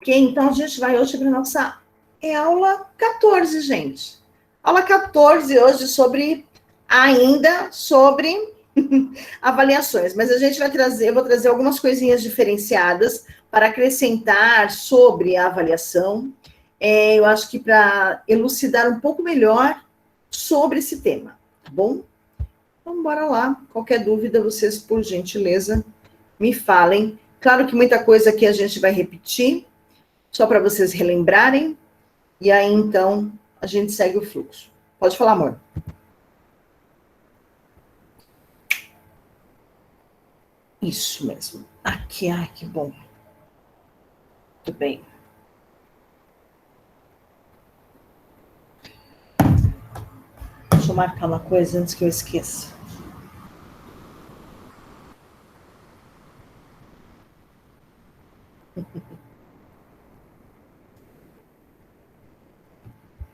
Ok? Então, a gente vai hoje para a nossa aula 14, gente. Aula 14 hoje ainda sobre avaliações, mas a gente vai trazer, eu vou trazer algumas coisinhas diferenciadas para acrescentar sobre a avaliação. Eu acho que para elucidar um pouco melhor sobre esse tema, tá bom? Então, bora lá. Qualquer dúvida, vocês, por gentileza, me falem. Claro que muita coisa aqui a gente vai repetir, só para vocês relembrarem, e aí, então, a gente segue o fluxo. Pode falar, amor. Isso mesmo. Aqui, que bom. Muito bem. Deixa eu marcar uma coisa antes que eu esqueça.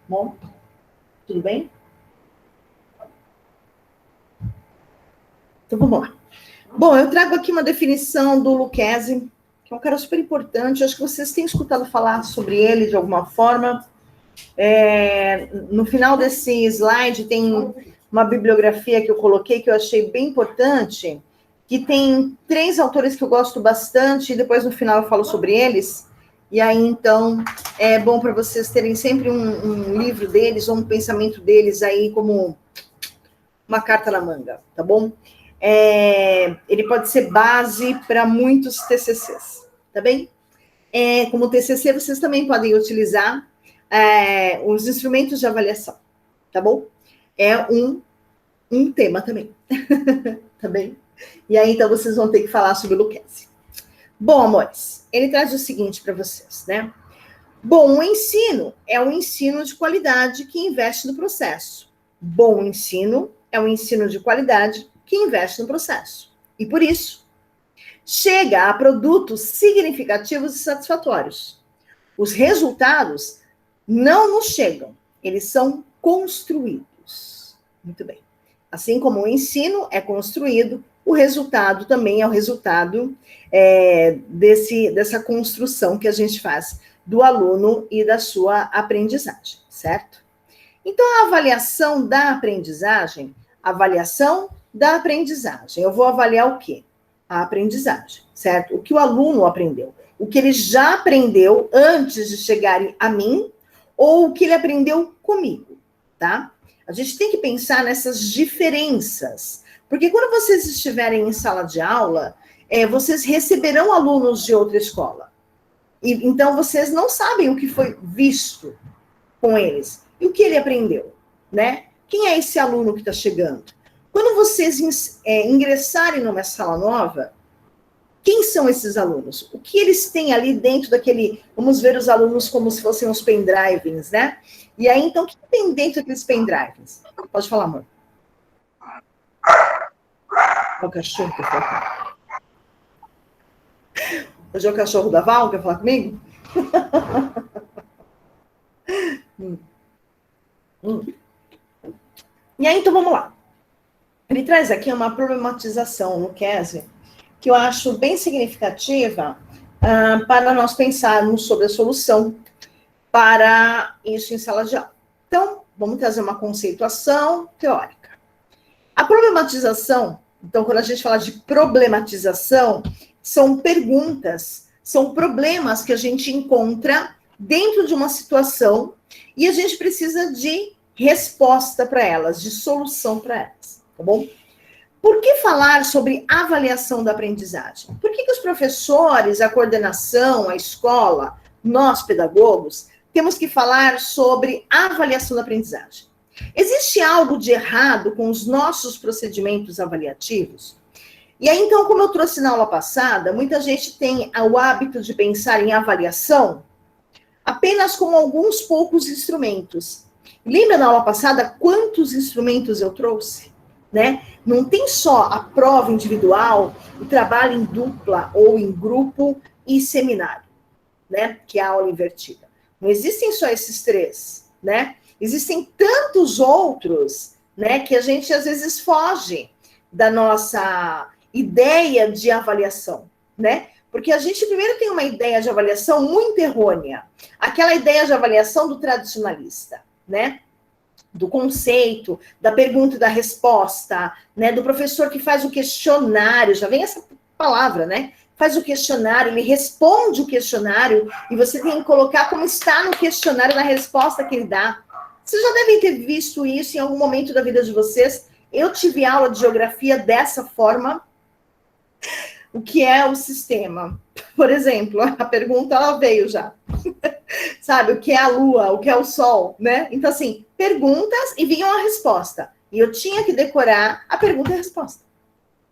Bom, tudo bem? Então, vamos lá. Bom, eu trago aqui uma definição do Lucchesi, que é um cara super importante. Acho que vocês têm escutado falar sobre ele de alguma forma. No final desse slide tem uma bibliografia que eu coloquei, que eu achei bem importante, que tem 3 autores que eu gosto bastante, e depois no final eu falo sobre eles. E aí, então, é bom para vocês terem sempre um livro deles, ou um pensamento deles aí como uma carta na manga, tá bom? Ele pode ser base para muitos TCCs, tá bem? Como TCC, vocês também podem utilizar os instrumentos de avaliação, tá bom? É um tema também, tá bem? E aí, então, vocês vão ter que falar sobre o Lucchesi. Bom, amores, ele traz o seguinte para vocês, né? Bom, o ensino é um ensino de qualidade que investe no processo. Bom ensino é um ensino de qualidade que investe no processo. E por isso, chega a produtos significativos e satisfatórios. Os resultados não nos chegam, eles são construídos. Muito bem. Assim como o ensino é construído, o resultado também é o resultado dessa construção que a gente faz do aluno e da sua aprendizagem, certo? Então, a avaliação da aprendizagem, eu vou avaliar o quê? A aprendizagem, certo? O que o aluno aprendeu, o que ele já aprendeu antes de chegar a mim, ou o que ele aprendeu comigo, tá? A gente tem que pensar nessas diferenças, porque quando vocês estiverem em sala de aula, vocês receberão alunos de outra escola. E, então, vocês não sabem o que foi visto com eles. E o que ele aprendeu, né? Quem é esse aluno que está chegando? Quando vocês ingressarem numa sala nova, quem são esses alunos? O que eles têm ali dentro daquele... Vamos ver os alunos como se fossem os pendrives, né? E aí, então, o que tem dentro daqueles pendrives? Pode falar, amor. É o cachorro que fala. Hoje é o cachorro da Val, quer falar comigo? E aí, então, vamos lá. Ele traz aqui uma problematização, Lucchesi, que eu acho bem significativa para nós pensarmos sobre a solução para isso em sala de aula. Então, vamos trazer uma conceituação teórica. A problematização, então, quando a gente fala de problematização, são perguntas, são problemas que a gente encontra dentro de uma situação e a gente precisa de resposta para elas, de solução para elas, tá bom? Por que falar sobre avaliação da aprendizagem? Por que os professores, a coordenação, a escola, nós, pedagogos, temos que falar sobre avaliação da aprendizagem? Existe algo de errado com os nossos procedimentos avaliativos? E aí, então, como eu trouxe na aula passada, muita gente tem o hábito de pensar em avaliação apenas com alguns poucos instrumentos. Lembra na aula passada quantos instrumentos eu trouxe? Né? Não tem só a prova individual, o trabalho em dupla ou em grupo e seminário, né? Que é a aula invertida. Não existem só esses 3, né? Existem tantos outros, né? Que a gente às vezes foge da nossa ideia de avaliação, né? Porque a gente primeiro tem uma ideia de avaliação muito errônea. Aquela ideia de avaliação do tradicionalista, né? Do conceito, da pergunta e da resposta, né? Do professor que faz o questionário, já vem essa palavra, né? Faz o questionário, ele responde o questionário e você tem que colocar como está no questionário, na resposta que ele dá. Vocês já devem ter visto isso em algum momento da vida de vocês. Eu tive aula de geografia dessa forma. O que é o sistema? Por exemplo, a pergunta ela veio já. Sabe, o que é a Lua, o que é o Sol, né? Então, assim, perguntas e vinha uma resposta. E eu tinha que decorar a pergunta e a resposta.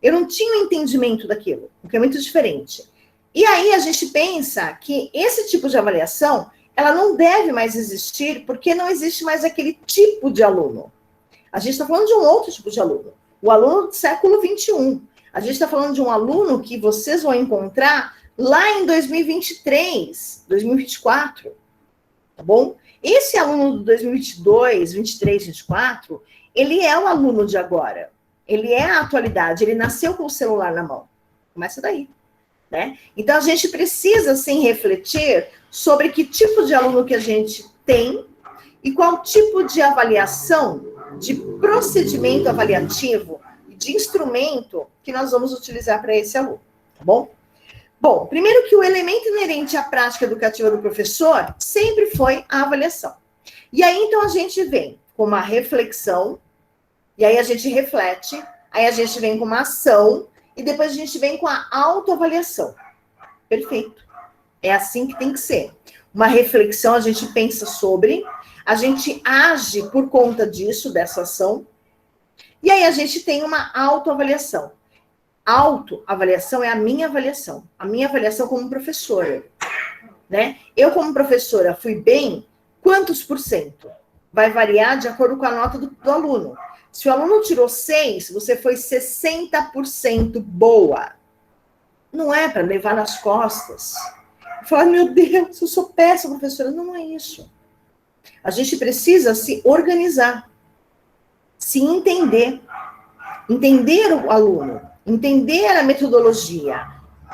Eu não tinha o entendimento daquilo, o que é muito diferente. E aí a gente pensa que esse tipo de avaliação, ela não deve mais existir, porque não existe mais aquele tipo de aluno. A gente está falando de um outro tipo de aluno. O aluno do século XXI. A gente está falando de um aluno que vocês vão encontrar lá em 2023, 2024, tá bom? Esse aluno do 2022, 23, 24, ele é o aluno de agora. Ele é a atualidade, ele nasceu com o celular na mão. Começa daí, né? Então, a gente precisa, sim, refletir sobre que tipo de aluno que a gente tem e qual tipo de avaliação, de procedimento avaliativo, de instrumento que nós vamos utilizar para esse aluno, tá bom? Bom, primeiro que o elemento inerente à prática educativa do professor sempre foi a avaliação. E aí, então, a gente vem com uma reflexão, e aí a gente reflete, aí a gente vem com uma ação, e depois a gente vem com a autoavaliação. Perfeito. É assim que tem que ser. Uma reflexão, a gente pensa sobre, a gente age por conta disso, dessa ação, e aí a gente tem uma autoavaliação. Autoavaliação é a minha avaliação como professora, né? Eu, como professora, fui bem, quantos por cento? Vai variar de acordo com a nota do aluno. Se o aluno tirou 6, você foi 60% boa. Não é para levar nas costas. Falar, meu Deus, eu sou péssima, professora. Não, não é isso. A gente precisa se organizar, se entender o aluno, entender a metodologia.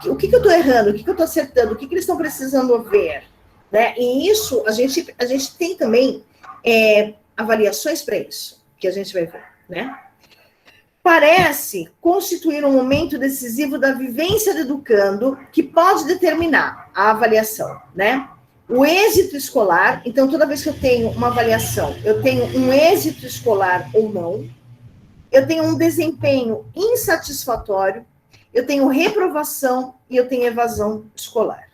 O que eu estou errando, o que eu estou acertando, o que eles estão precisando ver. Né? E isso, a gente tem também avaliações para isso, que a gente vai ver. Né? Parece constituir um momento decisivo da vivência do educando que pode determinar a avaliação, né? O êxito escolar, então toda vez que eu tenho uma avaliação, eu tenho um êxito escolar ou não, eu tenho um desempenho insatisfatório, eu tenho reprovação e eu tenho evasão escolar,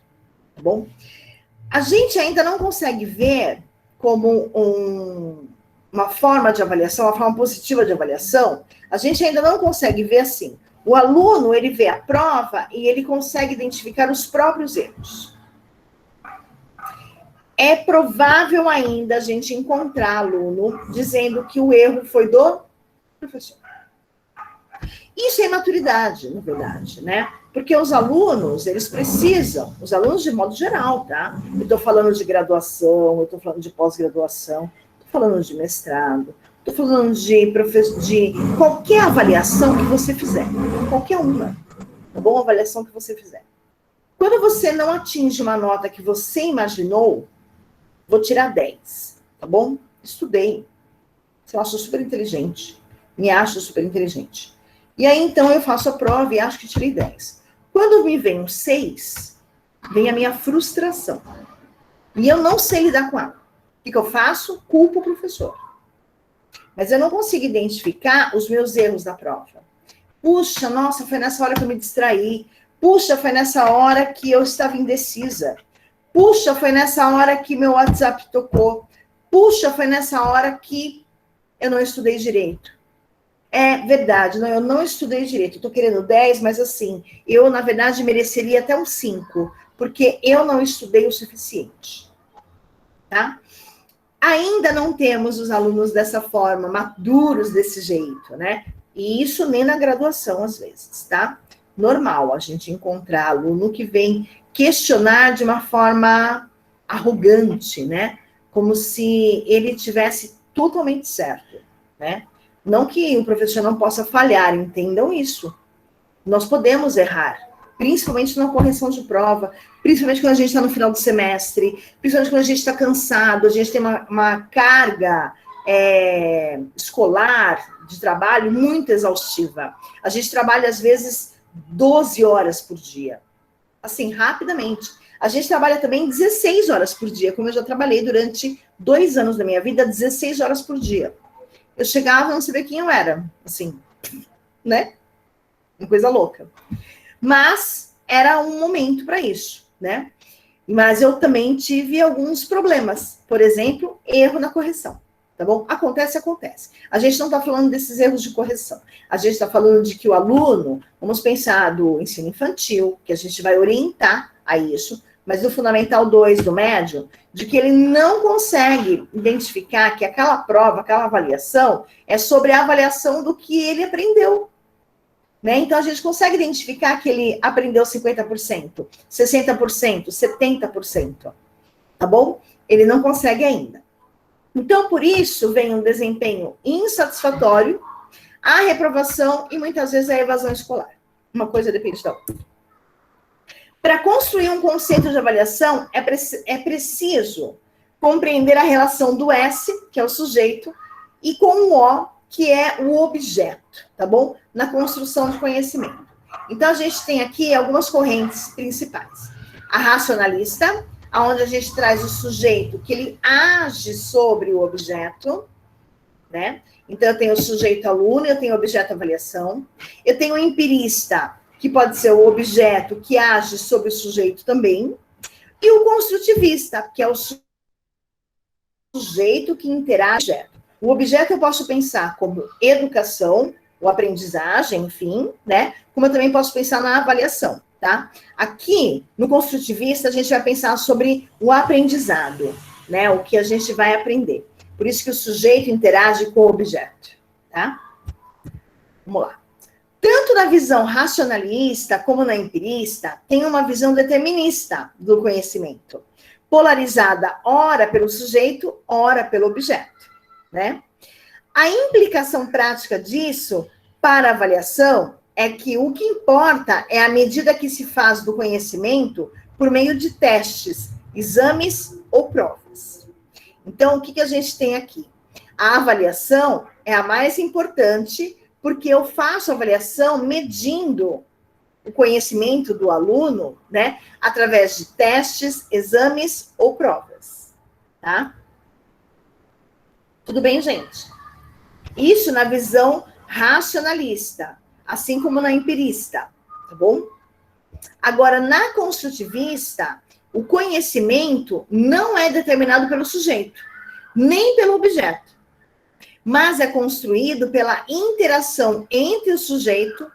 tá bom? A gente ainda não consegue ver como uma forma de avaliação, uma forma positiva de avaliação, a gente ainda não consegue ver assim. O aluno, ele vê a prova e ele consegue identificar os próprios erros. É provável ainda a gente encontrar aluno dizendo que o erro foi do professor. Isso é imaturidade, na verdade, né? Porque os alunos, eles precisam, os alunos de modo geral, tá? Eu estou falando de graduação, eu estou falando de pós-graduação, estou falando de mestrado, estou falando de qualquer avaliação que você fizer, qualquer uma, tá bom? Avaliação que você fizer. Quando você não atinge uma nota que você imaginou, vou tirar 10, tá bom? Estudei, eu acho super inteligente, me acho super inteligente. E aí, então, eu faço a prova e acho que tirei 10. Quando me vem um 6, vem a minha frustração. E eu não sei lidar com ela. O que eu faço? Culpo o professor. Mas eu não consigo identificar os meus erros da prova. Puxa, nossa, foi nessa hora que eu me distraí. Puxa, foi nessa hora que eu estava indecisa. Puxa, foi nessa hora que meu WhatsApp tocou. Puxa, foi nessa hora que eu não estudei direito. É verdade, não, eu não estudei direito. Eu tô querendo 10, mas assim, eu, na verdade, mereceria até um 5, porque eu não estudei o suficiente. Tá? Ainda não temos os alunos dessa forma, maduros desse jeito, né? E isso nem na graduação, às vezes, tá? Normal a gente encontrar aluno que vem questionar de uma forma arrogante, né? Como se ele tivesse totalmente certo, né? Não que o professor não possa falhar, entendam isso. Nós podemos errar, principalmente na correção de prova, principalmente quando a gente está no final do semestre, principalmente quando a gente está cansado, a gente tem uma carga escolar, de trabalho, muito exaustiva. A gente trabalha, às vezes, 12 horas por dia. Assim, rapidamente. A gente trabalha também 16 horas por dia, como eu já trabalhei durante 2 anos da minha vida, 16 horas por dia. Eu chegava, não sabia quem eu era, assim, né? Uma coisa louca. Mas era um momento para isso, né? Mas eu também tive alguns problemas. Por exemplo, erro na correção, tá bom? Acontece. A gente não está falando desses erros de correção. A gente está falando de que o aluno, vamos pensar do ensino infantil, que a gente vai orientar a isso, mas do Fundamental 2, do médio, de que ele não consegue identificar que aquela prova, aquela avaliação, é sobre a avaliação do que ele aprendeu. Né? Então, a gente consegue identificar que ele aprendeu 50%, 60%, 70%, tá bom? Ele não consegue ainda. Então, por isso, vem um desempenho insatisfatório, a reprovação e, muitas vezes, a evasão escolar. Uma coisa depende da outra. Para construir um conceito de avaliação, é preciso compreender a relação do S, que é o sujeito, e com o O, que é o objeto, tá bom? Na construção de conhecimento. Então, a gente tem aqui algumas correntes principais. A racionalista, onde a gente traz o sujeito que ele age sobre o objeto, né? Então, eu tenho o sujeito aluno, eu tenho o objeto avaliação. Eu tenho o empirista, que pode ser o objeto que age sobre o sujeito também. E o construtivista, que é o sujeito que interage com o objeto. O objeto eu posso pensar como educação, ou aprendizagem, enfim, né? Como eu também posso pensar na avaliação, tá? Aqui, no construtivista, a gente vai pensar sobre o aprendizado, né? O que a gente vai aprender. Por isso que o sujeito interage com o objeto, tá? Vamos lá. Tanto na visão racionalista como na empirista, tem uma visão determinista do conhecimento, polarizada ora pelo sujeito, ora pelo objeto. Né? A implicação prática disso para a avaliação é que o que importa é a medida que se faz do conhecimento por meio de testes, exames ou provas. Então, o que a gente tem aqui? A avaliação é a mais importante porque eu faço a avaliação medindo o conhecimento do aluno, né, através de testes, exames ou provas, tá? Tudo bem, gente? Isso na visão racionalista, assim como na empirista, tá bom? Agora, na construtivista, o conhecimento não é determinado pelo sujeito, nem pelo objeto, mas é construído pela interação entre o sujeito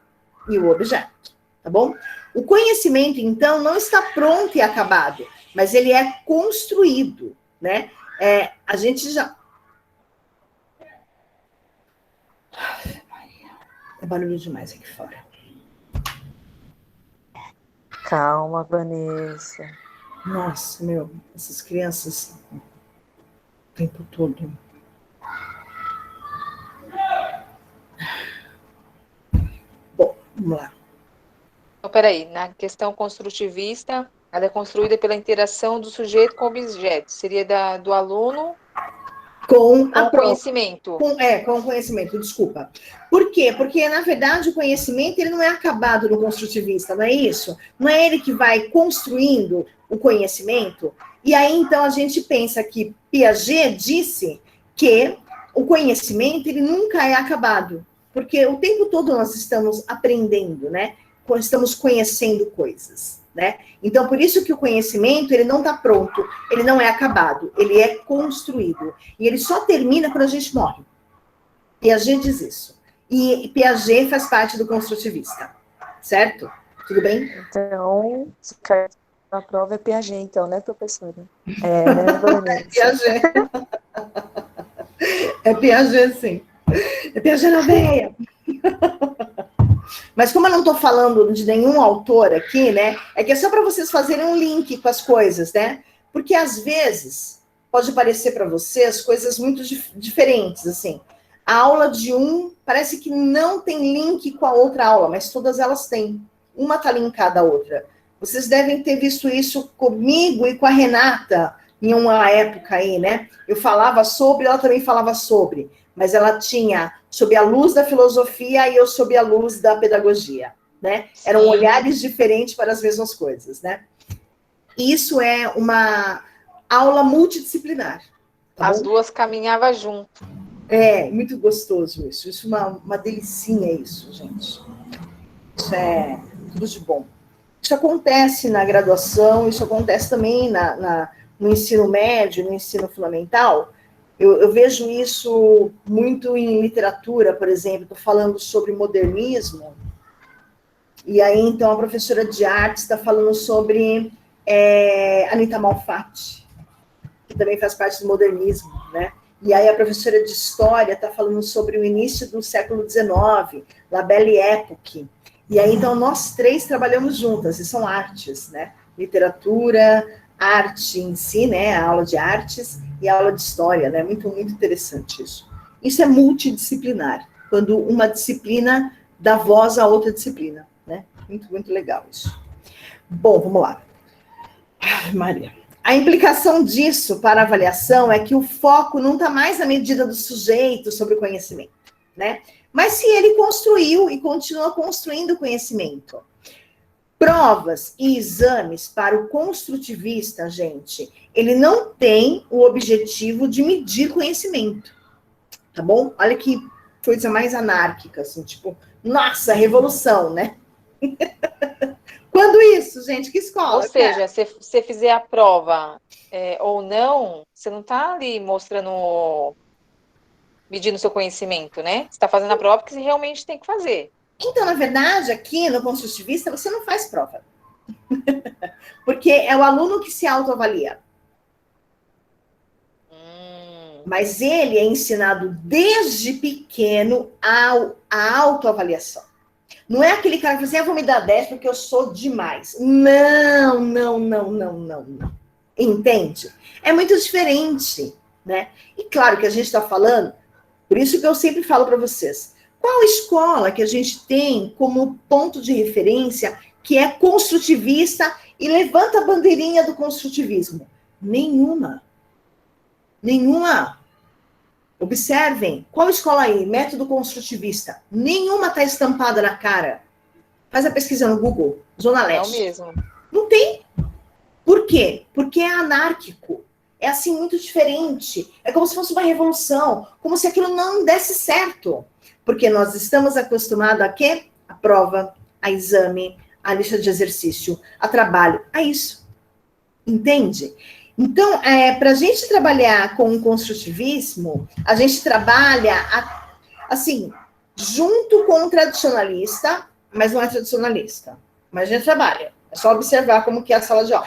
e o objeto, tá bom? O conhecimento, então, não está pronto e acabado, mas ele é construído, né? A gente já... É barulho demais aqui fora. Calma, Vanessa. Nossa, meu, essas crianças o tempo todo. Bom, vamos lá. Então, peraí, na questão construtivista, ela é construída pela interação do sujeito com o objeto. Seria do aluno com o conhecimento. Com o conhecimento, desculpa. Por quê? Porque, na verdade, o conhecimento ele não é acabado no construtivista, não é isso? Não é ele que vai construindo o conhecimento? E aí, então, a gente pensa que Piaget disse que o conhecimento ele nunca é acabado, porque o tempo todo nós estamos aprendendo, né? Estamos conhecendo coisas, né? Então, por isso que o conhecimento, ele não está pronto, ele não é acabado, ele é construído. E ele só termina quando a gente morre. Piaget diz isso. E Piaget faz parte do construtivista, certo? Tudo bem? Então, se cai na prova é Piaget, então, né, professora? Né, Vanessa? É Piaget. É Piaget, sim. É Piaget na veia. Mas como eu não estou falando de nenhum autor aqui, né? É que é só para vocês fazerem um link com as coisas, né? Porque às vezes pode parecer para vocês coisas muito diferentes, assim. A aula de um parece que não tem link com a outra aula, mas todas elas têm. uma está linkada à outra. Vocês devem ter visto isso comigo e com a Renata, em uma época aí, né? Eu falava sobre, ela também falava sobre, mas ela tinha sob a luz da filosofia e eu sob a luz da pedagogia, né? Eram olhares diferentes para as mesmas coisas, né? Isso é uma aula multidisciplinar. Tá As bom? duas caminhavam junto. É, muito gostoso isso. Isso é uma delicinha, isso, gente. Isso é tudo de bom. Isso acontece na graduação, isso acontece também no ensino médio, no ensino fundamental. Eu vejo isso muito em literatura, por exemplo, estou falando sobre modernismo, e aí, então, a professora de artes está falando sobre Anita Malfatti, que também faz parte do modernismo, né? E aí a professora de história está falando sobre o início do século XIX, La Belle Époque. E aí, então, nós três trabalhamos juntas, e são artes, né? Literatura, arte em si, né? A aula de artes e a aula de história, né? Muito, muito interessante isso. Isso é multidisciplinar, quando uma disciplina dá voz a outra disciplina, né? Muito, muito legal isso. Bom, vamos lá. Ai, Maria. A implicação disso para a avaliação é que o foco não está mais na medida do sujeito sobre o conhecimento, né? Mas se ele construiu e continua construindo conhecimento. Provas e exames para o construtivista, gente, ele não tem o objetivo de medir conhecimento, tá bom? Olha que coisa mais anárquica, assim, tipo, nossa, revolução, né? Quando isso, gente? Que escola? Ou seja, se você fizer a prova ou não, você não está ali mostrando, medindo seu conhecimento, né? Você está fazendo a prova porque você realmente tem que fazer. Então, na verdade, aqui no construtivista, você não faz prova. Porque é o aluno que se autoavalia. Mas ele é ensinado desde pequeno a autoavaliação. Não é aquele cara que fala assim, vou me dar 10 porque eu sou demais. Não. Entende? É muito diferente, né? E claro que a gente está falando, por isso que eu sempre falo para vocês, qual escola que a gente tem como ponto de referência que é construtivista e levanta a bandeirinha do construtivismo? Nenhuma. Observem, qual escola aí? Método construtivista. Nenhuma está estampada na cara. Faz a pesquisa no Google, Zona Leste. Não mesmo. Não tem. Por quê? Porque é anárquico. É assim, muito diferente. É como se fosse uma revolução. Como se aquilo não desse certo. Porque nós estamos acostumados a quê? A prova, a exame, a lista de exercício, a trabalho. A isso. Entende? Então, para a gente trabalhar com o construtivismo, a gente trabalha, assim, junto com o tradicionalista, mas não é tradicionalista. Mas a gente trabalha. É só observar como que é a sala de aula.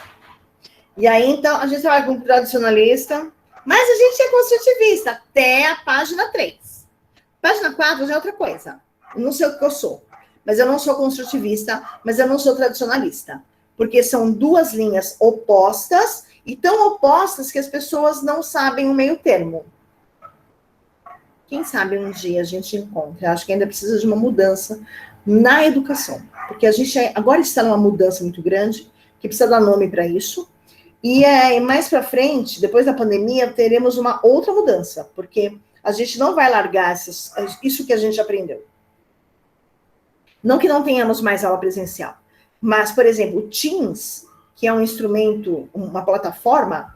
E aí, então, a gente trabalha com o tradicionalista, mas a gente é construtivista até a página 3. Página 4 já é outra coisa. Eu não sei o que eu sou. Mas eu não sou construtivista, mas eu não sou tradicionalista. Porque são duas linhas opostas, e tão opostas que as pessoas não sabem o meio termo. Quem sabe um dia a gente encontra. Acho que ainda precisa de uma mudança na educação. Porque a gente agora está numa mudança muito grande, que precisa dar nome para isso. E mais para frente, depois da pandemia, teremos uma outra mudança. Porque a gente não vai largar isso que a gente aprendeu. Não que não tenhamos mais aula presencial. Mas, por exemplo, o Teams, que é um instrumento, uma plataforma,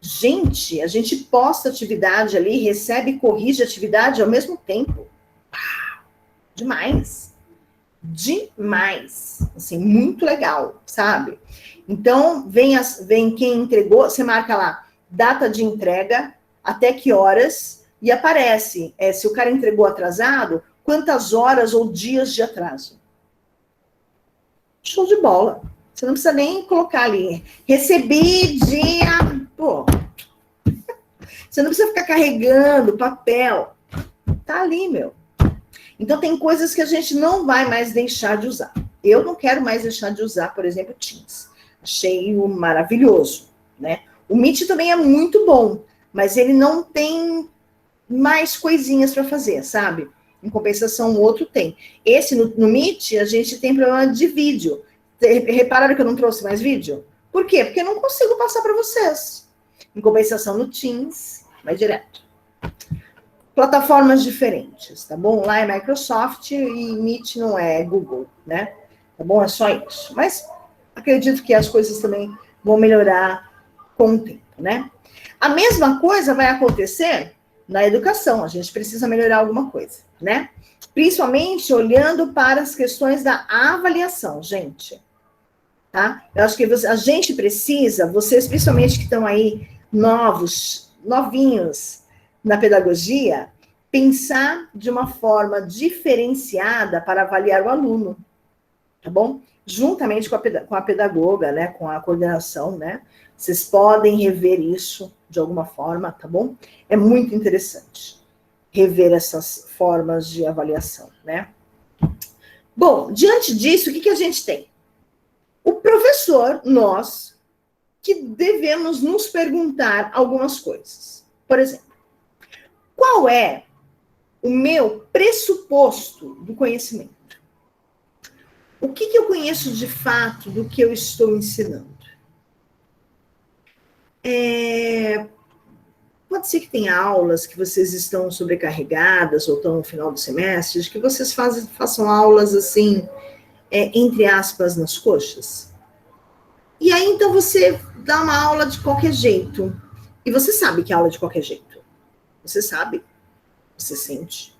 a gente posta atividade ali, recebe e corrige atividade ao mesmo tempo. Demais. Assim, muito legal, sabe? Então, vem quem entregou, você marca lá, data de entrega, até que horas, e aparece, se o cara entregou atrasado, quantas horas ou dias de atraso. Show de bola. Você não precisa nem colocar ali. Recebi dia... Pô. Você não precisa ficar carregando papel. Tá ali, meu. Então, tem coisas que a gente não vai mais deixar de usar. Eu não quero mais deixar de usar, por exemplo, Teams. Achei maravilhoso, né? O Meet também é muito bom, mas ele não tem mais coisinhas para fazer, sabe? Em compensação, o outro tem. Esse, no Meet, a gente tem problema de vídeo. Repararam que eu não trouxe mais vídeo? Por quê? Porque eu não consigo passar para vocês. Em compensação, no Teams, vai direto. Plataformas diferentes, tá bom? Lá é Microsoft e Meet não é Google, né? Tá bom? É só isso. Mas acredito que as coisas também vão melhorar com o tempo, né? A mesma coisa vai acontecer na educação. A gente precisa melhorar alguma coisa, né? Principalmente olhando para as questões da avaliação, gente. Tá? Eu acho que a gente precisa, vocês principalmente que estão aí novinhos na pedagogia, pensar de uma forma diferenciada para avaliar o aluno, tá bom? Juntamente com a pedagoga, né, com a coordenação, né? Vocês podem rever isso de alguma forma, tá bom? É muito interessante rever essas formas de avaliação, né? Bom, diante disso, o que a gente tem? O professor, nós, que devemos nos perguntar algumas coisas. Por exemplo, qual é o meu pressuposto do conhecimento? O que eu conheço de fato do que eu estou ensinando? Pode ser que tenha aulas que vocês estão sobrecarregadas ou estão no final do semestre, que vocês façam aulas assim, entre aspas, nas coxas. E aí, então, você dá uma aula de qualquer jeito. E você sabe que é aula de qualquer jeito. Você sabe. Você sente.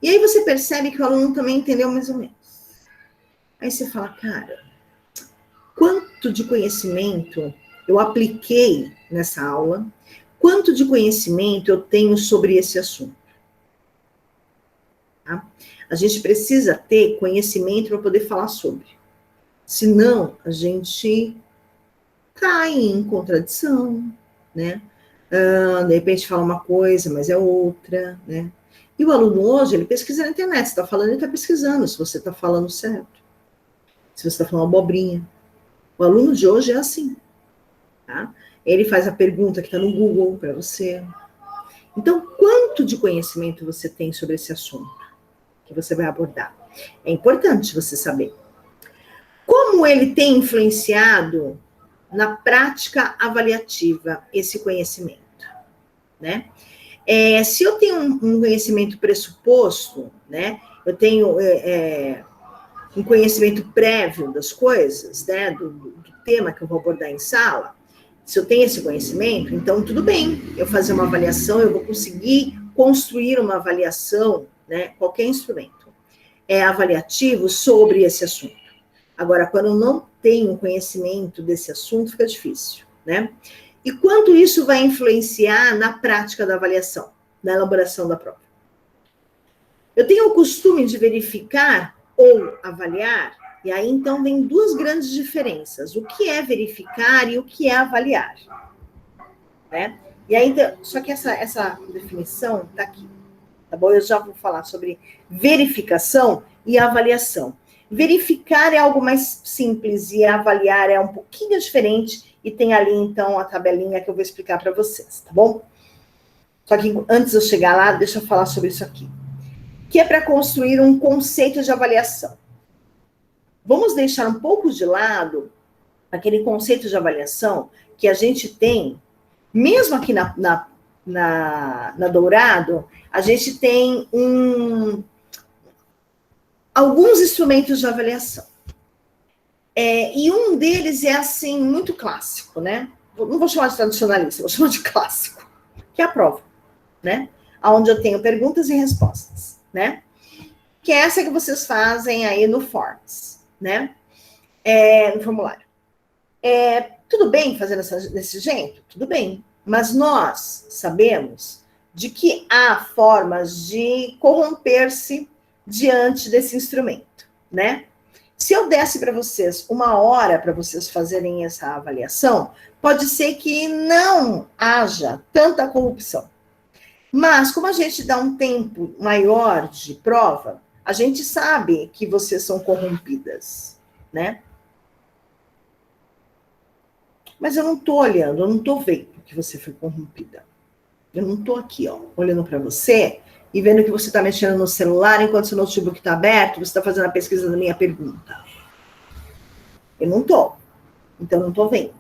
E aí você percebe que o aluno também entendeu mais ou menos. Aí você fala, cara, quanto de conhecimento eu apliquei nessa aula? Quanto de conhecimento eu tenho sobre esse assunto? Tá? A gente precisa ter conhecimento para poder falar sobre. Senão, a gente cai em contradição, né? De repente fala uma coisa, mas é outra, né? E o aluno hoje, ele pesquisa na internet. Você está falando, ele está pesquisando se você está falando certo. Se você está falando abobrinha. O aluno de hoje é assim, tá? Ele faz a pergunta que está no Google para você. Então, quanto de conhecimento você tem sobre esse assunto que você vai abordar? É importante você saber. Como ele tem influenciado na prática avaliativa esse conhecimento, né? Se eu tenho um conhecimento pressuposto, né? Eu tenho um conhecimento prévio das coisas, né? Do tema que eu vou abordar em sala. Se eu tenho esse conhecimento, então tudo bem. Eu fazer uma avaliação, eu vou conseguir construir uma avaliação, né? Qualquer instrumento avaliativo sobre esse assunto. Agora, quando eu não tenho conhecimento desse assunto, fica difícil, né? E quanto isso vai influenciar na prática da avaliação, na elaboração da prova? Eu tenho o costume de verificar ou avaliar, e aí então vem duas grandes diferenças. O que é verificar e o que é avaliar, né? E aí, então, só que essa definição está aqui, tá bom? Eu já vou falar sobre verificação e avaliação. Verificar é algo mais simples e avaliar é um pouquinho diferente e tem ali, então, a tabelinha que eu vou explicar para vocês, tá bom? Só que antes de eu chegar lá, deixa eu falar sobre isso aqui. Que é para construir um conceito de avaliação. Vamos deixar um pouco de lado aquele conceito de avaliação que a gente tem, mesmo aqui na Dourado, a gente tem alguns instrumentos de avaliação. E um deles é, assim, muito clássico, né? Não vou chamar de tradicionalista, vou chamar de clássico, que é a prova, né? Onde eu tenho perguntas e respostas, né? Que é essa que vocês fazem aí no Forms, né? No formulário. Tudo bem fazer desse jeito? Tudo bem. Mas nós sabemos de que há formas de corromper-se diante desse instrumento, né? Se eu desse para vocês 1 hora para vocês fazerem essa avaliação, pode ser que não haja tanta corrupção. Mas, como a gente dá um tempo maior de prova, a gente sabe que vocês são corrompidas, né? Mas eu não estou olhando, eu não estou vendo que você foi corrompida. Eu não estou aqui, ó, olhando para você e vendo que você está mexendo no celular enquanto seu notebook está aberto, você está fazendo a pesquisa da minha pergunta. Eu não estou. Então, não estou vendo.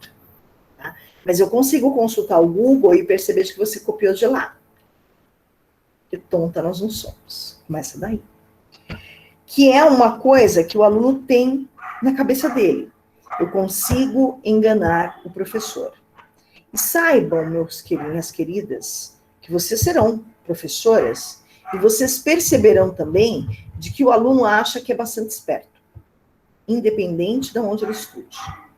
Tá? Mas eu consigo consultar o Google e perceber que você copiou de lá. Porque tonta nós não somos. Começa daí. Que é uma coisa que o aluno tem na cabeça dele. Eu consigo enganar o professor. E saibam, minhas queridas, que vocês serão professoras e vocês perceberão também de que o aluno acha que é bastante esperto, independente de onde ele estude.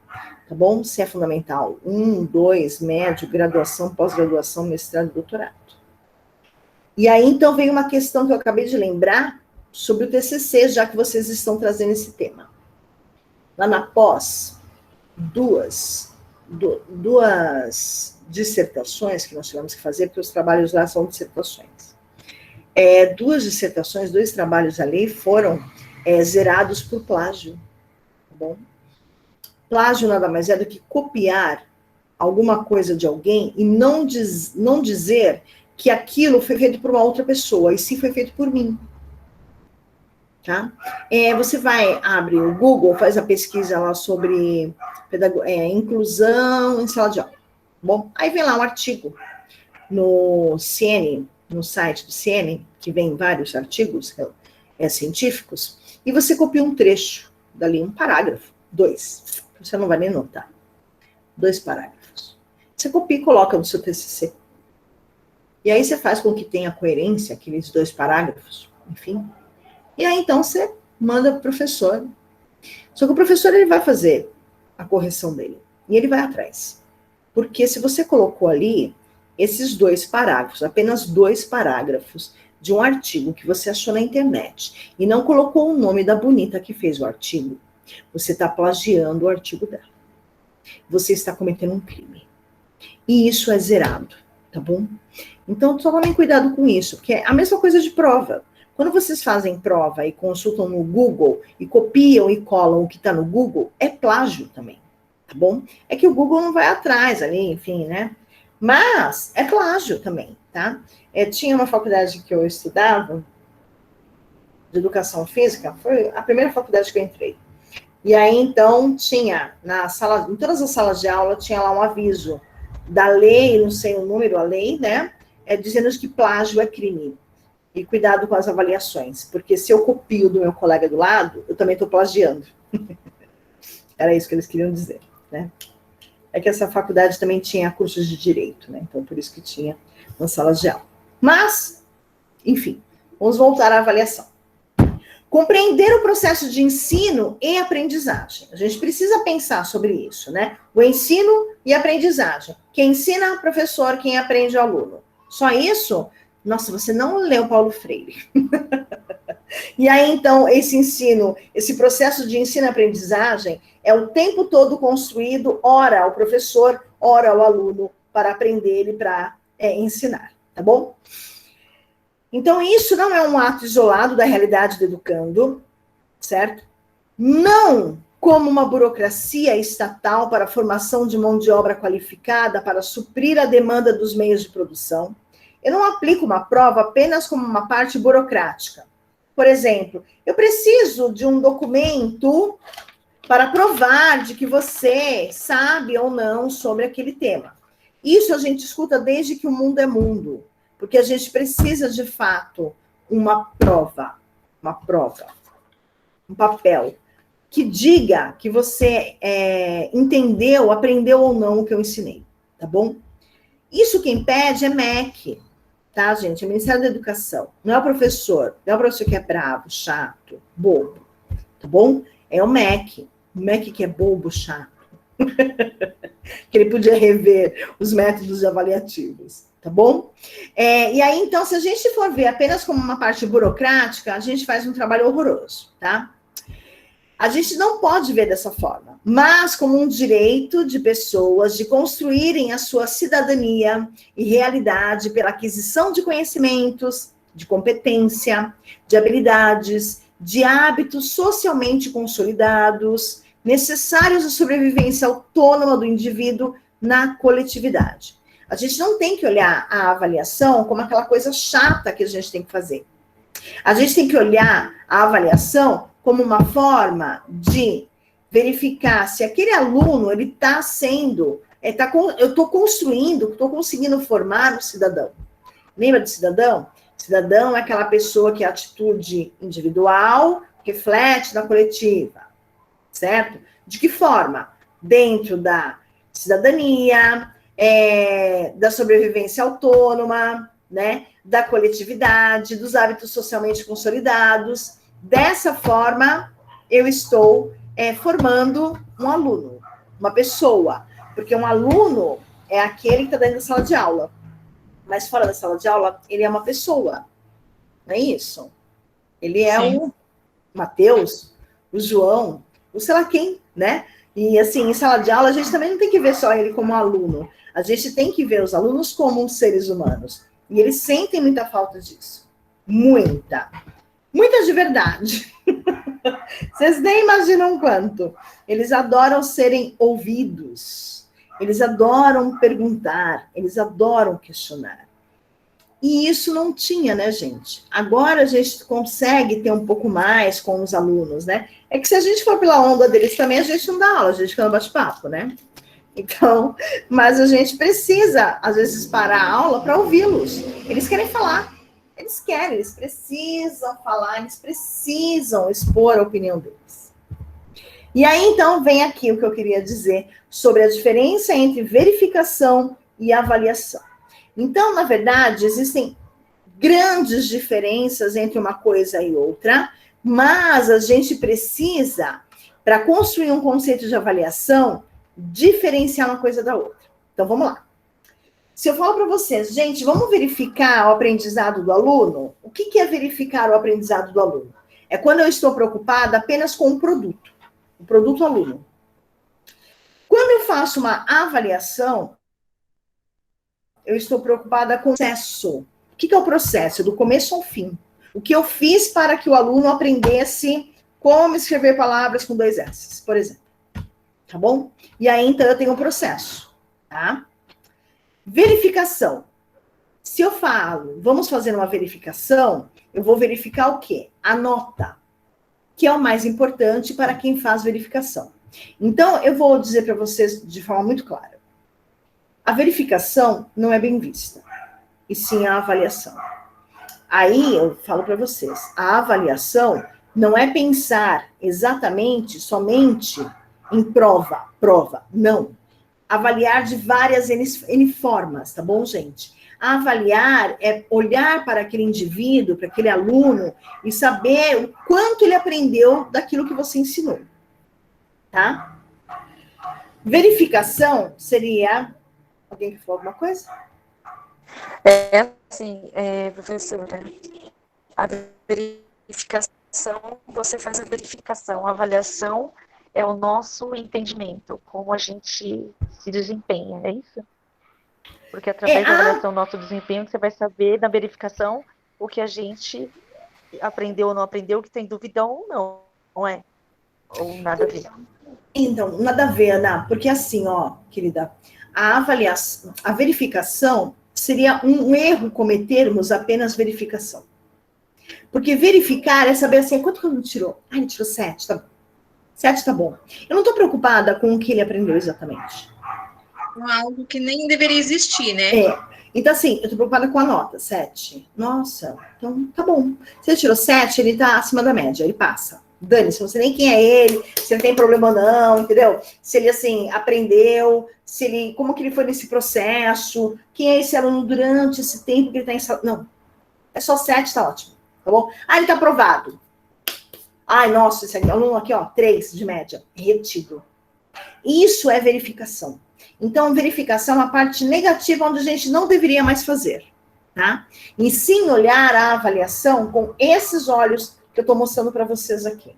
Tá bom? Se é fundamental 1, 2, médio, graduação, pós-graduação, mestrado e doutorado. E aí, então, vem uma questão que eu acabei de lembrar sobre o TCC, já que vocês estão trazendo esse tema. Lá na pós, duas dissertações que nós tivemos que fazer, porque os trabalhos lá são dissertações. Duas dissertações, 2 trabalhos ali foram zerados por plágio. Tá bom? Plágio nada mais é do que copiar alguma coisa de alguém e não dizer que aquilo foi feito por uma outra pessoa, e sim foi feito por mim. Tá? Você abre o Google, faz a pesquisa lá sobre inclusão em sala de aula. Bom, aí vem lá um artigo no CN, no site do CN, que vem vários artigos científicos, e você copia um trecho dali, um parágrafo, 2. Você não vai nem notar. 2 parágrafos. Você copia e coloca no seu TCC. E aí você faz com que tenha coerência aqueles 2 parágrafos, enfim. E aí, então, você manda para o professor. Só que o professor, ele vai fazer a correção dele. E ele vai atrás. Porque se você colocou ali esses 2 parágrafos, apenas 2 parágrafos de um artigo que você achou na internet, e não colocou o nome da bonita que fez o artigo, você está plagiando o artigo dela. Você está cometendo um crime. E isso é zerado, tá bom? Então, tomem cuidado com isso, porque é a mesma coisa de prova. Quando vocês fazem prova e consultam no Google e copiam e colam o que está no Google, é plágio também, tá bom? É que o Google não vai atrás ali, enfim, né? Mas é plágio também, tá? Tinha uma faculdade que eu estudava, de educação física, foi a primeira faculdade que eu entrei. E aí, então, tinha em todas as salas de aula, tinha lá um aviso da lei, não sei o número, a lei, né? Dizendo que plágio é crime. E cuidado com as avaliações, porque se eu copio do meu colega do lado, eu também estou plagiando. Era isso que eles queriam dizer, né? É que essa faculdade também tinha cursos de direito, né? Então, por isso que tinha nas salas de aula. Mas, enfim, vamos voltar à avaliação. Compreender o processo de ensino e aprendizagem. A gente precisa pensar sobre isso, né? O ensino e aprendizagem. Quem ensina é o professor, quem aprende é o aluno. Só isso? Nossa, você não leu Paulo Freire. E aí, então, esse ensino, esse processo de ensino-aprendizagem é o tempo todo construído, ora o professor, ora o aluno, para aprender e para ensinar, tá bom? Então, isso não é um ato isolado da realidade do educando, certo? Não como uma burocracia estatal para a formação de mão de obra qualificada para suprir a demanda dos meios de produção. Eu não aplico uma prova apenas como uma parte burocrática. Por exemplo, eu preciso de um documento para provar de que você sabe ou não sobre aquele tema. Isso a gente escuta desde que o mundo é mundo, porque a gente precisa, de fato, uma prova, um papel, que diga que você entendeu, aprendeu ou não o que eu ensinei, tá bom? Isso quem pede é MEC, tá, gente? É o Ministério da Educação. Não é o professor. Não é o professor que é bravo, chato, bobo. Tá bom? É o MEC. O MEC que é bobo, chato. Que ele podia rever os métodos avaliativos. Tá bom? E aí, então, se a gente for ver apenas como uma parte burocrática, a gente faz um trabalho horroroso, tá? A gente não pode ver dessa forma, mas como um direito de pessoas de construírem a sua cidadania e realidade pela aquisição de conhecimentos, de competência, de habilidades, de hábitos socialmente consolidados, necessários à sobrevivência autônoma do indivíduo na coletividade. A gente não tem que olhar a avaliação como aquela coisa chata que a gente tem que fazer. A gente tem que olhar a avaliação como uma forma de verificar se aquele aluno, ele está sendo, eu estou construindo, estou conseguindo formar o cidadão. Lembra do cidadão? Cidadão é aquela pessoa que a atitude individual reflete na coletiva, certo? De que forma? Dentro da cidadania, da sobrevivência autônoma, né? Da coletividade, dos hábitos socialmente consolidados. Dessa forma, eu estou formando um aluno, uma pessoa, porque um aluno é aquele que está dentro da sala de aula, mas fora da sala de aula, ele é uma pessoa, não é isso? Ele é o Mateus, o João, o sei lá quem, né? E assim, em sala de aula, a gente também não tem que ver só ele como aluno, a gente tem que ver os alunos como seres humanos, e eles sentem muita falta disso, muita de verdade. Vocês nem imaginam quanto. Eles adoram serem ouvidos. Eles adoram perguntar. Eles adoram questionar. E isso não tinha, né, gente? Agora a gente consegue ter um pouco mais com os alunos, né? É que se a gente for pela onda deles também, a gente não dá aula, a gente fica no bate-papo, né? Então, mas a gente precisa, às vezes, parar a aula para ouvi-los. Eles querem falar. Eles precisam falar, eles precisam expor a opinião deles. E aí, então, vem aqui o que eu queria dizer sobre a diferença entre verificação e avaliação. Então, na verdade, existem grandes diferenças entre uma coisa e outra, mas a gente precisa, para construir um conceito de avaliação, diferenciar uma coisa da outra. Então, vamos lá. Se eu falo para vocês, gente, vamos verificar o aprendizado do aluno? O que é verificar o aprendizado do aluno? É quando eu estou preocupada apenas com o produto aluno. Quando eu faço uma avaliação, eu estou preocupada com o processo. O que é o processo? Do começo ao fim. O que eu fiz para que o aluno aprendesse como escrever palavras com 2 S, por exemplo. Tá bom? E aí, então, eu tenho um processo, tá? Verificação. Se eu falo, vamos fazer uma verificação, eu vou verificar o quê? A nota, que é o mais importante para quem faz verificação. Então, eu vou dizer para vocês de forma muito clara. A verificação não é bem vista, e sim a avaliação. Aí, eu falo para vocês, a avaliação não é pensar exatamente, somente em prova, não. Avaliar de várias N formas, tá bom, gente? Avaliar é olhar para aquele indivíduo, para aquele aluno, e saber o quanto ele aprendeu daquilo que você ensinou, tá? Verificação seria... Alguém que falou alguma coisa? Assim, professora, a verificação, você faz a verificação, a avaliação é o nosso entendimento, como a gente se desempenha, é isso? Porque através da avaliação do nosso desempenho, você vai saber na verificação o que a gente aprendeu ou não aprendeu, que tem dúvida ou não é? Ou nada a ver? Então, nada a ver, Ana, porque assim, ó, querida, a avaliação, a verificação seria um erro cometermos apenas verificação. Porque verificar é saber assim, quanto que ele tirou? Ah, ele tirou 7, tá bom. 7 tá bom. Eu não estou preocupada com o que ele aprendeu exatamente. Algo que nem deveria existir, né? Então, assim, eu estou preocupada com a nota, 7. Nossa, então tá bom. Se ele tirou 7, ele tá acima da média, ele passa. Dane-se, não sei nem quem é ele, se ele tem problema ou não, entendeu? Se ele, assim, aprendeu, como que ele foi nesse processo, quem é esse aluno durante esse tempo que ele tá em sala. Não, é só 7, tá ótimo, tá bom? Ah, ele tá aprovado. Ai, nossa, esse aluno aqui, ó, 3 de média, retido. Isso é verificação. Então, verificação é uma parte negativa onde a gente não deveria mais fazer, tá? E sim olhar a avaliação com esses olhos que eu estou mostrando para vocês aqui.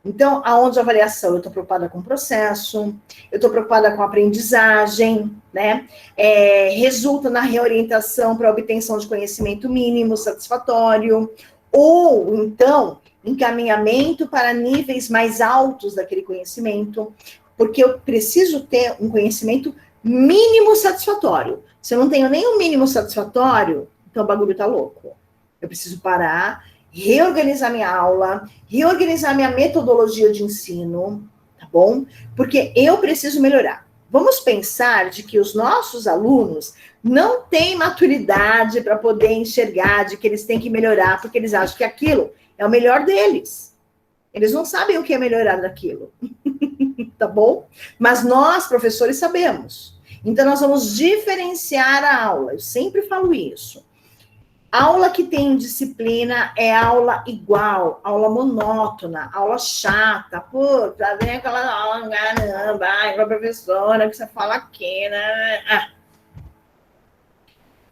Então, aonde a avaliação? Eu estou preocupada com o processo, eu estou preocupada com a aprendizagem, né? Resulta na reorientação para a obtenção de conhecimento mínimo satisfatório, ou, então, encaminhamento para níveis mais altos daquele conhecimento, porque eu preciso ter um conhecimento mínimo satisfatório. Se eu não tenho nem o mínimo satisfatório, então o bagulho tá louco. Eu preciso parar, reorganizar minha aula, reorganizar minha metodologia de ensino, tá bom? Porque eu preciso melhorar. Vamos pensar de que os nossos alunos não têm maturidade para poder enxergar de que eles têm que melhorar, porque eles acham que aquilo é o melhor deles. Eles não sabem o que é melhorar daquilo, tá bom? Mas nós, professores, sabemos. Então, nós vamos diferenciar a aula. Eu sempre falo isso. Aula que tem disciplina é aula igual, aula monótona, aula chata. Pô, tá vendo aquela aula, caramba, a professora que você fala aqui, né?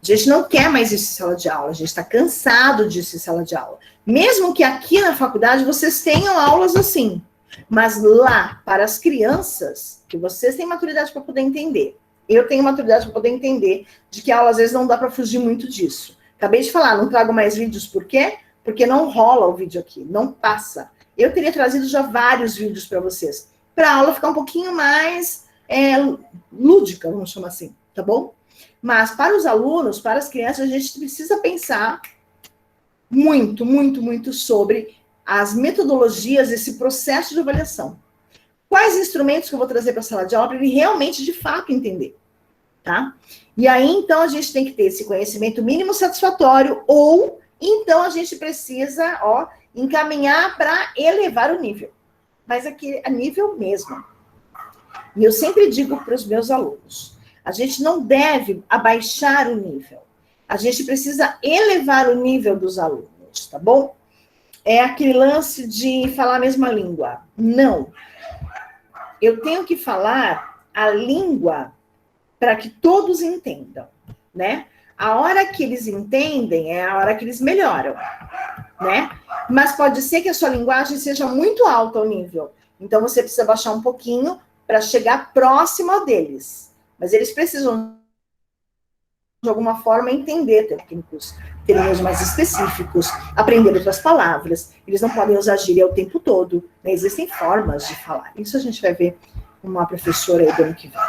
A gente não quer mais isso em sala de aula, a gente está cansado disso em sala de aula. Mesmo que aqui na faculdade vocês tenham aulas assim, mas lá, para as crianças, que vocês têm maturidade para poder entender, eu tenho maturidade para poder entender de que a aula às vezes não dá para fugir muito disso. Acabei de falar, não trago mais vídeos, por quê? Porque não rola o vídeo aqui, não passa. Eu teria trazido já vários vídeos para vocês, para a aula ficar um pouquinho mais lúdica, vamos chamar assim, tá bom? Mas para os alunos, para as crianças, a gente precisa pensar muito, muito, muito sobre as metodologias desse processo de avaliação. Quais instrumentos que eu vou trazer para a sala de aula para ele realmente, de fato, entender, tá? E aí, então, a gente tem que ter esse conhecimento mínimo satisfatório ou, então, a gente precisa, encaminhar para elevar o nível. Mas aqui, a nível mesmo. E eu sempre digo para os meus alunos, a gente não deve abaixar o nível. A gente precisa elevar o nível dos alunos, tá bom? É aquele lance de falar a mesma língua. Não. Eu tenho que falar a língua para que todos entendam, né? A hora que eles entendem é a hora que eles melhoram, né? Mas pode ser que a sua linguagem seja muito alta ao nível. Então, você precisa baixar um pouquinho para chegar próximo a deles. Mas eles precisam, de alguma forma, entender técnicos, termos mais específicos, aprender outras palavras. Eles não podem usar gíria o tempo todo, né? Existem formas de falar. Isso a gente vai ver uma professora aí do ano que vem.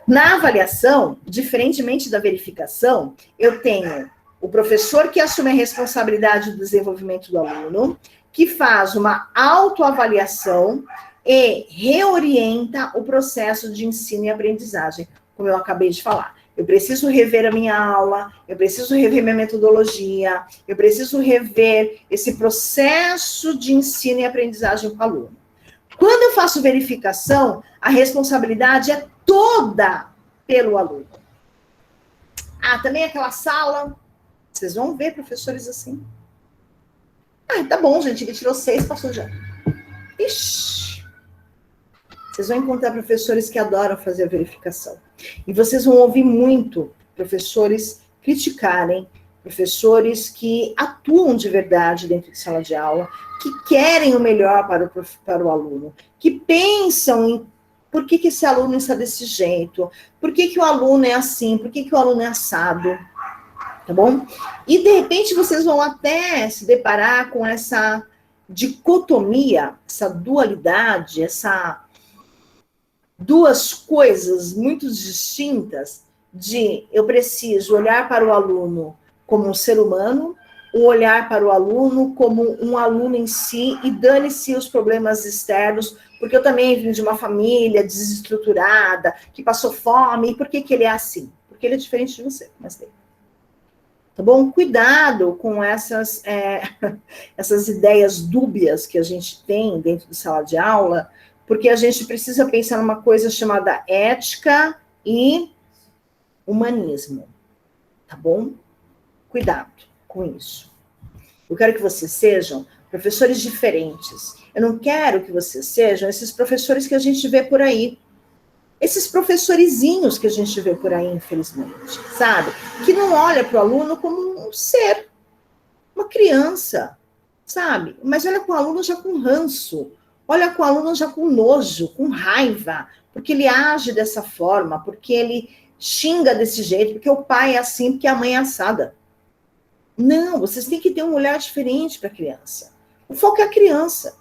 Na avaliação, diferentemente da verificação, eu tenho o professor que assume a responsabilidade do desenvolvimento do aluno, que faz uma autoavaliação e reorienta o processo de ensino e aprendizagem, como eu acabei de falar. Eu preciso rever a minha aula, eu preciso rever minha metodologia, eu preciso rever esse processo de ensino e aprendizagem com o aluno. Quando eu faço verificação, a responsabilidade é toda pelo aluno. Também aquela sala, vocês vão ver professores assim. Tá bom, gente, ele tirou 6, passou já. Ixi. Vocês vão encontrar professores que adoram fazer a verificação. E vocês vão ouvir muito professores criticarem, professores que atuam de verdade dentro de sala de aula, que querem o melhor para o aluno, que pensam em por que esse aluno está desse jeito, por que o aluno é assim, por que o aluno é assado, tá bom? E, de repente, vocês vão até se deparar com essa dicotomia, essa dualidade, essa duas coisas muito distintas de eu preciso olhar para o aluno como um ser humano, ou olhar para o aluno como um aluno em si e dane-se os problemas externos, porque eu também vim de uma família desestruturada, que passou fome, e por que ele é assim? Porque ele é diferente de você, mas tem. Tá bom? Cuidado com essas ideias dúbias que a gente tem dentro de sala de aula, porque a gente precisa pensar numa coisa chamada ética e humanismo, tá bom? Cuidado com isso. Eu quero que vocês sejam professores diferentes. Eu não quero que vocês sejam esses professores que a gente vê por aí. Esses professorizinhos que a gente vê por aí, infelizmente, sabe? Que não olha para o aluno como um ser, uma criança, sabe? Mas olha com o aluno já com ranço, olha com o aluno já com nojo, com raiva, porque ele age dessa forma, porque ele xinga desse jeito, porque o pai é assim, porque a mãe é assada. Não, vocês têm que ter um olhar diferente para a criança. O foco é a criança,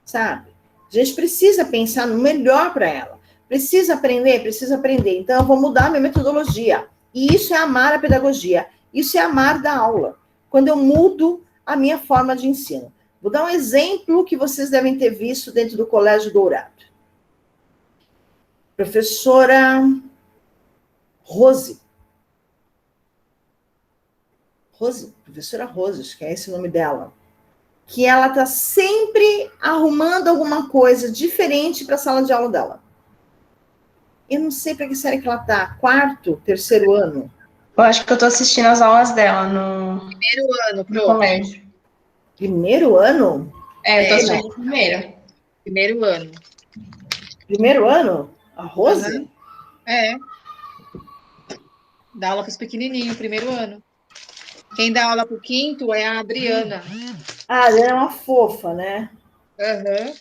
sabe? A gente precisa pensar no melhor para ela. Precisa aprender? Precisa aprender. Então, eu vou mudar a minha metodologia. E isso é amar a pedagogia. Isso é amar da aula. Quando eu mudo a minha forma de ensino. Vou dar um exemplo que vocês devem ter visto dentro do Colégio Dourado. Professora Rose. Professora Rose, acho que é esse o nome dela. Que ela está sempre arrumando alguma coisa diferente para a sala de aula dela. Eu não sei para que série que ela está. 4º, 3º ano? Eu acho que eu tô assistindo as aulas dela no Primeiro ano, no colégio. 1º ano? Eu tô assistindo o primeiro. Primeiro ano. 1º ano? A Rose? Uhum. Dá aula para os pequenininhos, primeiro ano. Quem dá aula para o 5º é a Adriana. Ah, ela é uma fofa, né? Uhum.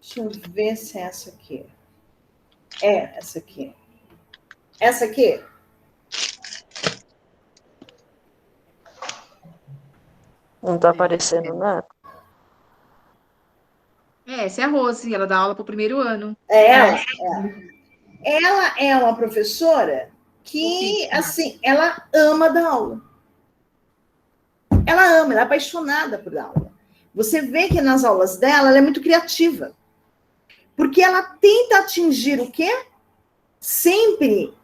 Deixa eu ver se é essa aqui. É, essa aqui. Essa aqui? Não tá aparecendo nada. Essa é a Rose, ela dá aula para o primeiro ano. Ela é uma professora que, assim, ela ama dar aula. Ela ama, ela é apaixonada por dar aula. Você vê que nas aulas dela, ela é muito criativa. Porque ela tenta atingir o quê? Sempre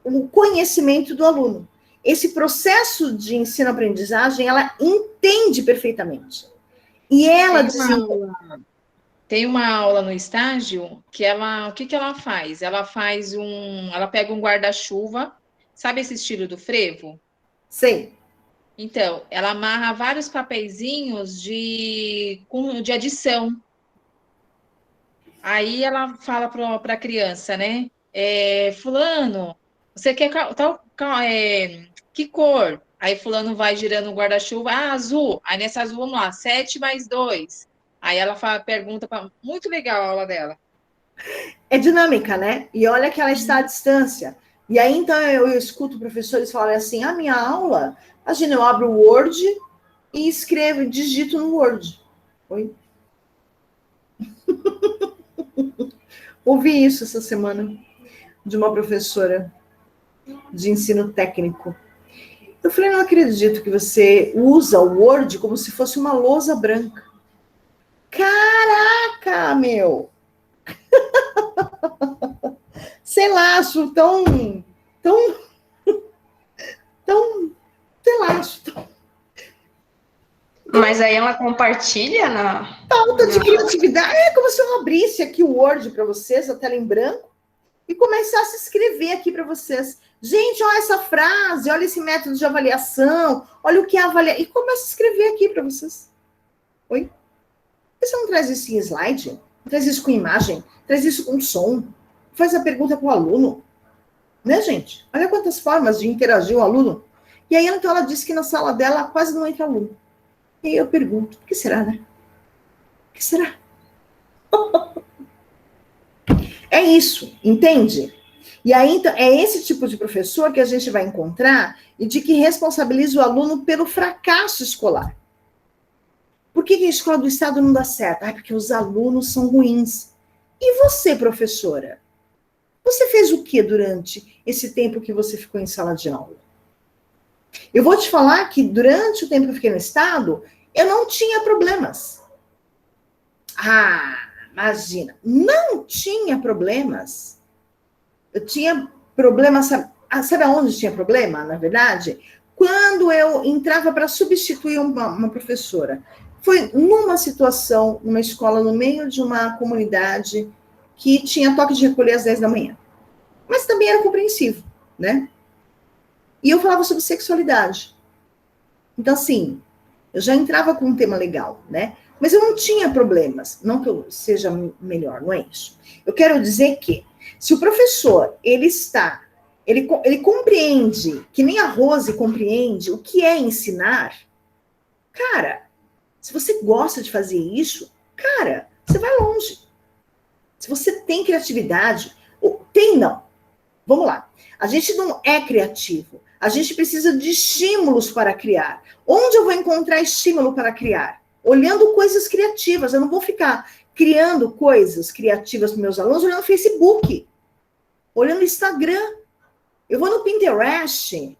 o conhecimento do aluno. Esse processo de ensino-aprendizagem, ela entende perfeitamente. E ela... Tem uma aula no estágio que ela... O que ela faz? Ela pega um guarda-chuva, sabe esse estilo do frevo? Sei. Então, ela amarra vários papeizinhos de adição. Aí ela fala para a criança, né? Fulano, você quer que cor? Aí fulano vai girando o guarda-chuva, azul. Aí nessa azul, vamos lá, 7 mais 2. Aí ela pergunta, muito legal a aula dela. É dinâmica, né? E olha que ela está à distância. E aí, então, eu escuto professores falarem assim, a minha aula, imagina, eu abro o Word e escrevo, digito no Word. Oi? Ouvi isso essa semana de uma professora de ensino técnico. Eu falei, não acredito que você usa o Word como se fosse uma lousa branca. Caraca, meu! Sei lá, acho tão, sei lá, acho tão... Mas aí ela compartilha na... Falta de criatividade. É como se eu abrisse aqui o Word para vocês, a tela em branco, e começasse a escrever aqui para vocês. Gente, olha essa frase, olha esse método de avaliação, olha o que é avaliar. E começa a escrever aqui para vocês. Oi? Por que você não traz isso em slide? Não traz isso com imagem? Traz isso com som? Faz a pergunta para o aluno. Né, gente? Olha quantas formas de interagir o aluno. E aí, então, ela disse que na sala dela quase não entra aluno. E aí eu pergunto, por que será, né? O que será? É isso, entende? E aí, então, é esse tipo de professor que a gente vai encontrar e de que responsabiliza o aluno pelo fracasso escolar. Por que a escola do Estado não dá certo? Porque os alunos são ruins. E você, professora? Você fez o que durante esse tempo que você ficou em sala de aula? Eu vou te falar que durante o tempo que eu fiquei no Estado, eu não tinha problemas. Ah, imagina, não tinha problemas. Eu tinha problemas, sabe aonde tinha problema, na verdade? Quando eu entrava para substituir uma professora. Foi numa situação, numa escola, no meio de uma comunidade que tinha toque de recolher às 10 da manhã. Mas também era compreensivo, né? E eu falava sobre sexualidade. Então, assim, eu já entrava com um tema legal, né? Mas eu não tinha problemas. Não que eu seja melhor, não é isso. Eu quero dizer que, se o professor, ele compreende, que nem a Rose compreende o que é ensinar, cara, se você gosta de fazer isso, cara, você vai longe. Se você tem criatividade, não. Vamos lá. A gente não é criativo. A gente precisa de estímulos para criar. Onde eu vou encontrar estímulo para criar? Olhando coisas criativas. Eu não vou ficar criando coisas criativas para meus alunos, olhando no Facebook, olhando no Instagram. Eu vou no Pinterest,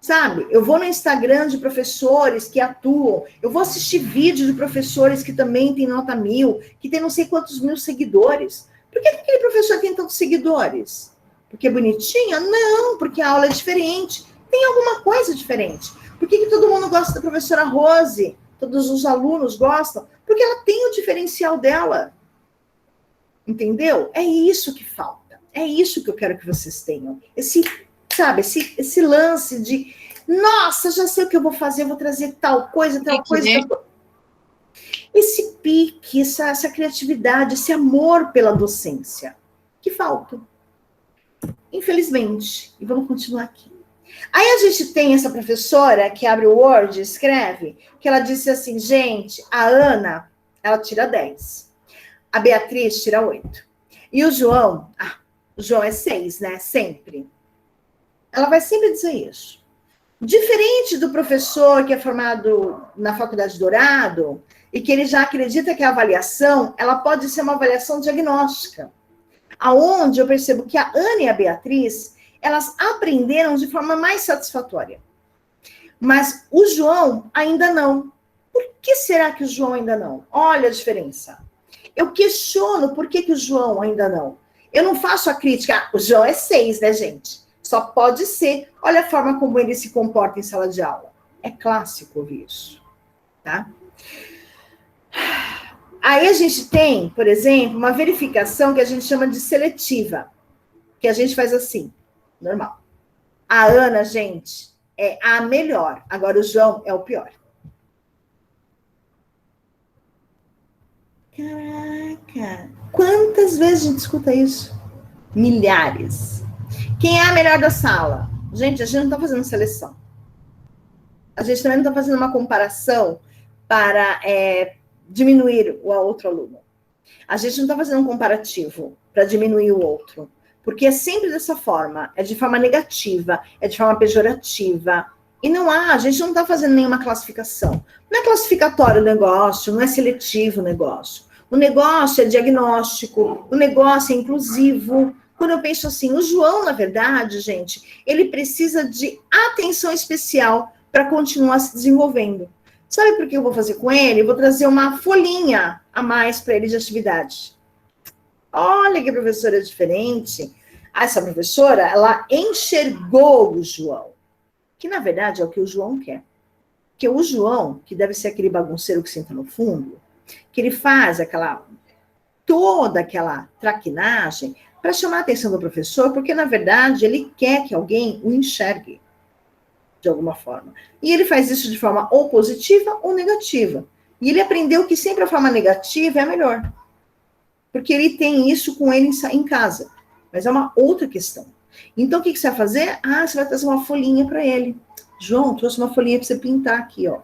sabe? Eu vou no Instagram de professores que atuam. Eu vou assistir vídeos de professores que também têm nota 1000, que tem não sei quantos mil seguidores. Por que aquele professor tem tantos seguidores? Porque é bonitinha? Não, porque a aula é diferente. Tem alguma coisa diferente. Por que todo mundo gosta da professora Rose? Todos os alunos gostam? Porque ela tem o diferencial dela. Entendeu? É isso que falta. É isso que eu quero que vocês tenham. Esse lance de, nossa, já sei o que eu vou fazer, eu vou trazer tal coisa, tal coisa. Esse pique, essa criatividade, esse amor pela docência, que falta. Infelizmente. E vamos continuar aqui. Aí a gente tem essa professora que abre o Word e escreve, que ela disse assim, gente, a Ana, ela tira 10. A Beatriz tira 8. E o João é 6, né? Sempre. Ela vai sempre dizer isso. Diferente do professor que é formado na Faculdade Dourado e que ele já acredita que a avaliação, ela pode ser uma avaliação diagnóstica. Aonde eu percebo que a Ana e a Beatriz, elas aprenderam de forma mais satisfatória. Mas o João ainda não. Por que será que o João ainda não? Olha a diferença. Eu questiono por que o João ainda não. Eu não faço a crítica. O João é 6, né, gente? Só pode ser. Olha a forma como ele se comporta em sala de aula. É clássico ouvir isso. Tá? Aí a gente tem, por exemplo, uma verificação que a gente chama de seletiva. Que a gente faz assim. Normal. A Ana, gente, é a melhor. Agora o João é o pior. Caraca! Quantas vezes a gente escuta isso? Milhares. Quem é a melhor da sala? Gente, a gente não está fazendo seleção. A gente também não está fazendo uma comparação para diminuir o outro aluno. A gente não está fazendo um comparativo para diminuir o outro. Porque é sempre dessa forma. É de forma negativa, é de forma pejorativa. E a gente não está fazendo nenhuma classificação. Não é classificatório o negócio, não é seletivo o negócio. O negócio é diagnóstico, o negócio é inclusivo. Quando eu penso assim, o João, na verdade, gente, ele precisa de atenção especial para continuar se desenvolvendo. Sabe por que eu vou fazer com ele? Eu vou trazer uma folhinha a mais para ele de atividade. Olha que professora diferente. Essa professora, ela enxergou o João. Que, na verdade, é o que o João quer. Porque o João, que deve ser aquele bagunceiro que senta no fundo, que ele faz toda aquela traquinagem para chamar a atenção do professor, porque, na verdade, ele quer que alguém o enxergue de alguma forma. E ele faz isso de forma ou positiva ou negativa. E ele aprendeu que sempre a forma negativa é a melhor. Porque ele tem isso com ele em casa. Mas é uma outra questão. Então, o que você vai fazer? Você vai trazer uma folhinha para ele. João, trouxe uma folhinha para você pintar aqui, ó.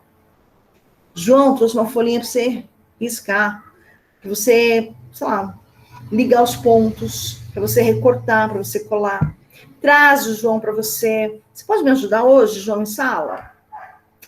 João, trouxe uma folhinha para você riscar. Para você, sei lá, ligar os pontos. Para você recortar, para você colar. Traz o João para você. Você pode me ajudar hoje, João, em sala?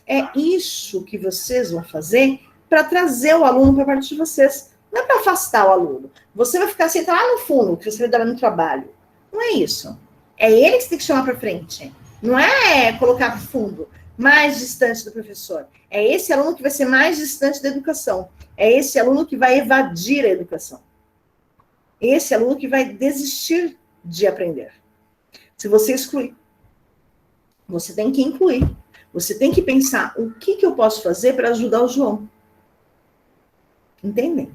É isso que vocês vão fazer para trazer o aluno para perto de vocês. Não é para afastar o aluno. Você vai ficar sentado lá no fundo, que você vai dar no trabalho. Não é isso. É ele que você tem que chamar para frente. Não é colocar para o fundo, mais distante do professor. É esse aluno que vai ser mais distante da educação. É esse aluno que vai evadir a educação. Esse aluno que vai desistir de aprender. Se você excluir, você tem que incluir. Você tem que pensar o que eu posso fazer para ajudar o João. Entendem?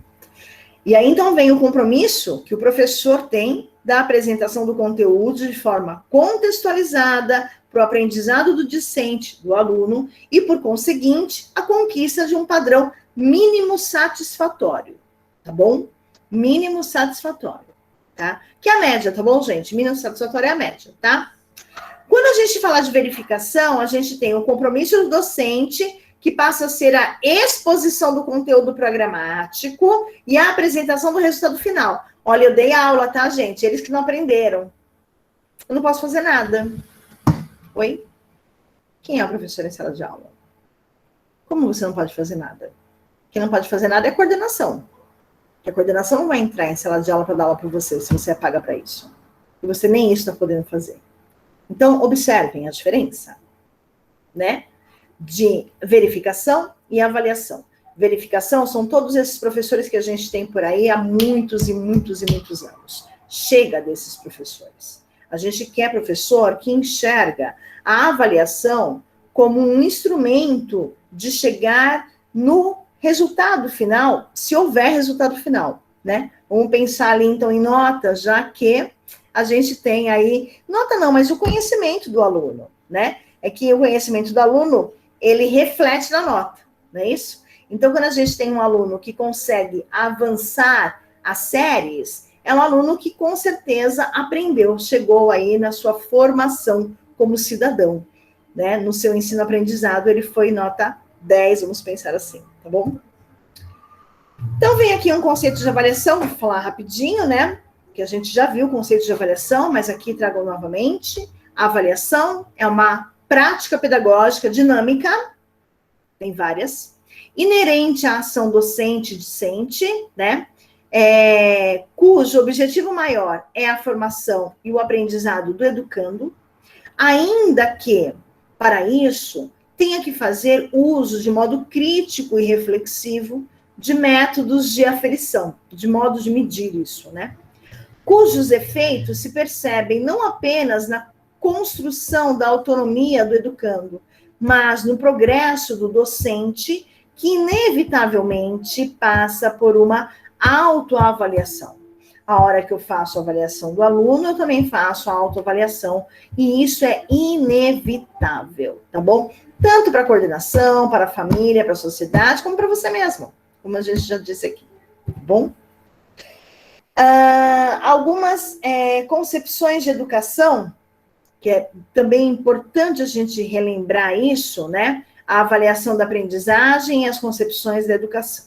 E aí, então, vem o compromisso que o professor tem da apresentação do conteúdo de forma contextualizada para o aprendizado do discente, do aluno, e, por conseguinte, a conquista de um padrão mínimo satisfatório, tá bom? Mínimo satisfatório, tá? Que é a média, tá bom, gente? Mínimo satisfatório é a média, tá? Quando a gente fala de verificação, a gente tem o compromisso do docente, que passa a ser a exposição do conteúdo programático e a apresentação do resultado final. Olha, eu dei aula, tá, gente? Eles que não aprenderam. Eu não posso fazer nada. Oi? Quem é o professor em sala de aula? Como você não pode fazer nada? Quem não pode fazer nada é a coordenação. Que a coordenação não vai entrar em sala de aula para dar aula para você, se você paga para isso. E você nem isso está podendo fazer. Então, observem a diferença, né? De verificação e avaliação. Verificação são todos esses professores que a gente tem por aí há muitos e muitos e muitos anos. Chega desses professores. A gente quer professor que enxerga a avaliação como um instrumento de chegar no resultado final, se houver resultado final, né? Vamos pensar ali, então, em nota, já que a gente tem aí, nota não, mas o conhecimento do aluno, né? É que o conhecimento do aluno, ele reflete na nota, não é isso? Então, quando a gente tem um aluno que consegue avançar as séries, é um aluno que com certeza aprendeu, chegou aí na sua formação como cidadão, né? No seu ensino-aprendizado, ele foi nota 10, vamos pensar assim, tá bom? Então, vem aqui um conceito de avaliação, vou falar rapidinho, né? Que a gente já viu o conceito de avaliação, mas aqui trago novamente. A avaliação é uma prática pedagógica dinâmica, tem várias, inerente à ação docente e discente, né? Cujo objetivo maior é a formação e o aprendizado do educando, ainda que, para isso, tenha que fazer uso de modo crítico e reflexivo de métodos de aferição, de modo de medir isso, né? Cujos efeitos se percebem não apenas na construção da autonomia do educando, mas no progresso do docente, que inevitavelmente passa por uma autoavaliação. A hora que eu faço a avaliação do aluno, eu também faço a autoavaliação, e isso é inevitável, tá bom? Tanto para a coordenação, para a família, para a sociedade, como para você mesmo, como a gente já disse aqui, tá bom? Algumas concepções de educação, que é também importante a gente relembrar isso, né? A avaliação da aprendizagem e as concepções da educação.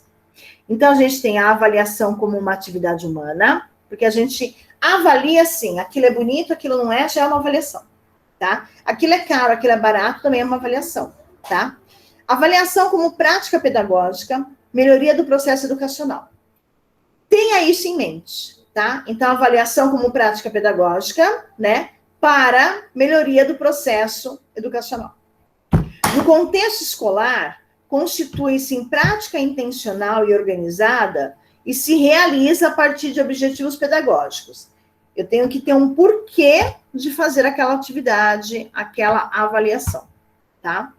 Então, a gente tem a avaliação como uma atividade humana, porque a gente avalia assim, aquilo é bonito, aquilo não é, já é uma avaliação, tá? Aquilo é caro, aquilo é barato, também é uma avaliação, tá? Avaliação como prática pedagógica, melhoria do processo educacional. Tenha isso em mente, tá? Então, avaliação como prática pedagógica, né? Para melhoria do processo educacional. No contexto escolar, constitui-se em prática intencional e organizada e se realiza a partir de objetivos pedagógicos. Eu tenho que ter um porquê de fazer aquela atividade, aquela avaliação, tá?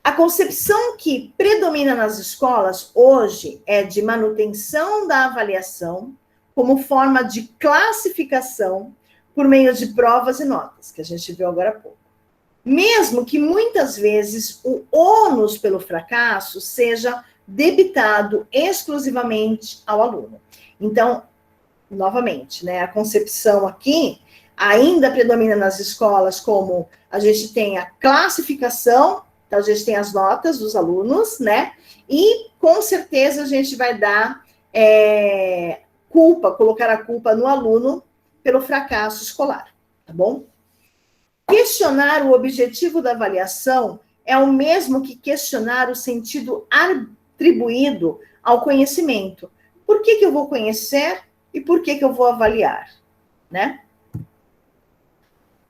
A concepção que predomina nas escolas hoje é de manutenção da avaliação como forma de classificação por meio de provas e notas, que a gente viu agora há pouco. Mesmo que muitas vezes o ônus pelo fracasso seja debitado exclusivamente ao aluno. Então, novamente, né, a concepção aqui ainda predomina nas escolas como a gente tem a classificação, então a gente tem as notas dos alunos, né, e com certeza a gente vai dar colocar a culpa no aluno pelo fracasso escolar, tá bom? Questionar o objetivo da avaliação é o mesmo que questionar o sentido atribuído ao conhecimento. Por que eu vou conhecer e por que eu vou avaliar, né?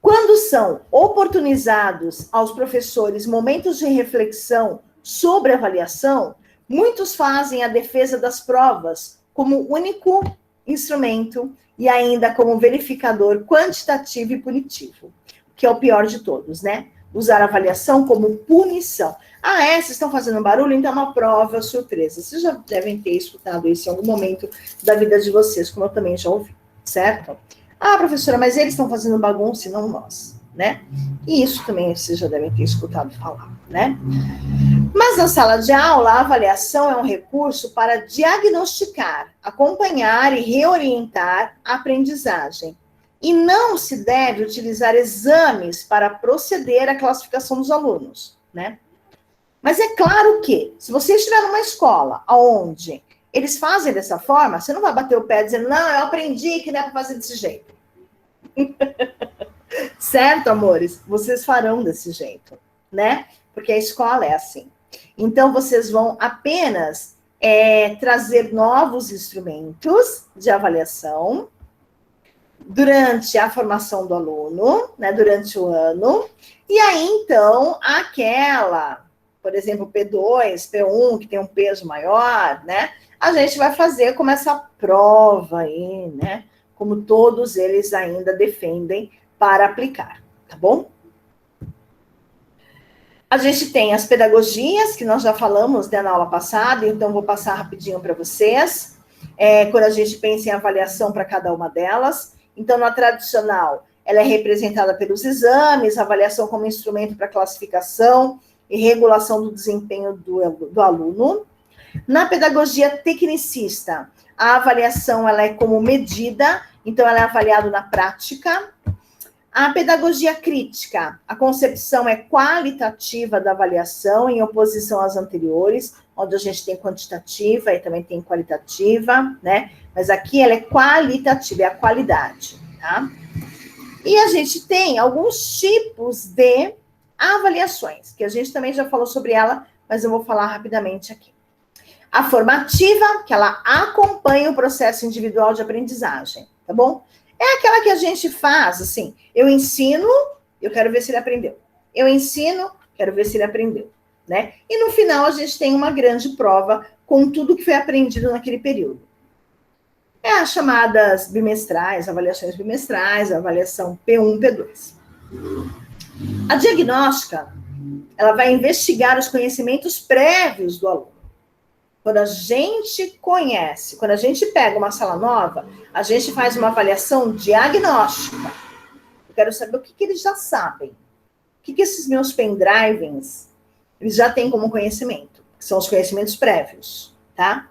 Quando são oportunizados aos professores momentos de reflexão sobre avaliação, muitos fazem a defesa das provas como único instrumento e ainda como verificador quantitativo e punitivo, que é o pior de todos, né? Usar a avaliação como punição. Vocês estão fazendo barulho, então é uma prova surpresa. Vocês já devem ter escutado isso em algum momento da vida de vocês, como eu também já ouvi, certo? Professora, mas eles estão fazendo bagunça e não nós, né? E isso também vocês já devem ter escutado falar, né? Mas na sala de aula, a avaliação é um recurso para diagnosticar, acompanhar e reorientar a aprendizagem. E não se deve utilizar exames para proceder à classificação dos alunos, né? Mas é claro que, se você estiver numa escola onde eles fazem dessa forma, você não vai bater o pé dizendo, não, eu aprendi que não é para fazer desse jeito. Certo, amores? Vocês farão desse jeito, né? Porque a escola é assim. Então, vocês vão apenas trazer novos instrumentos de avaliação durante a formação do aluno, né, durante o ano, e aí, então, por exemplo, P2, P1, que tem um peso maior, né, a gente vai fazer como essa prova aí, né, como todos eles ainda defendem para aplicar, tá bom? A gente tem as pedagogias, que nós já falamos, né, na aula passada, então vou passar rapidinho para vocês, quando a gente pensa em avaliação para cada uma delas. Então, na tradicional, ela é representada pelos exames, avaliação como instrumento para classificação e regulação do desempenho do aluno. Na pedagogia tecnicista, a avaliação ela é como medida, então ela é avaliada na prática. A pedagogia crítica, a concepção é qualitativa da avaliação, em oposição às anteriores, onde a gente tem quantitativa e também tem qualitativa, né? Mas aqui ela é qualitativa, é a qualidade, tá? E a gente tem alguns tipos de avaliações, que a gente também já falou sobre ela, mas eu vou falar rapidamente aqui. A formativa, que ela acompanha o processo individual de aprendizagem, tá bom? É aquela que a gente faz, assim, eu ensino, eu quero ver se ele aprendeu. Eu ensino, quero ver se ele aprendeu, né? E no final a gente tem uma grande prova com tudo que foi aprendido naquele período. É as chamadas bimestrais, avaliações bimestrais, avaliação P1, P2. A diagnóstica, ela vai investigar os conhecimentos prévios do aluno. Quando a gente conhece, quando a gente pega uma sala nova, a gente faz uma avaliação diagnóstica. Eu quero saber o que eles já sabem. O que esses meus pendrives, eles já têm como conhecimento. Que são os conhecimentos prévios, tá?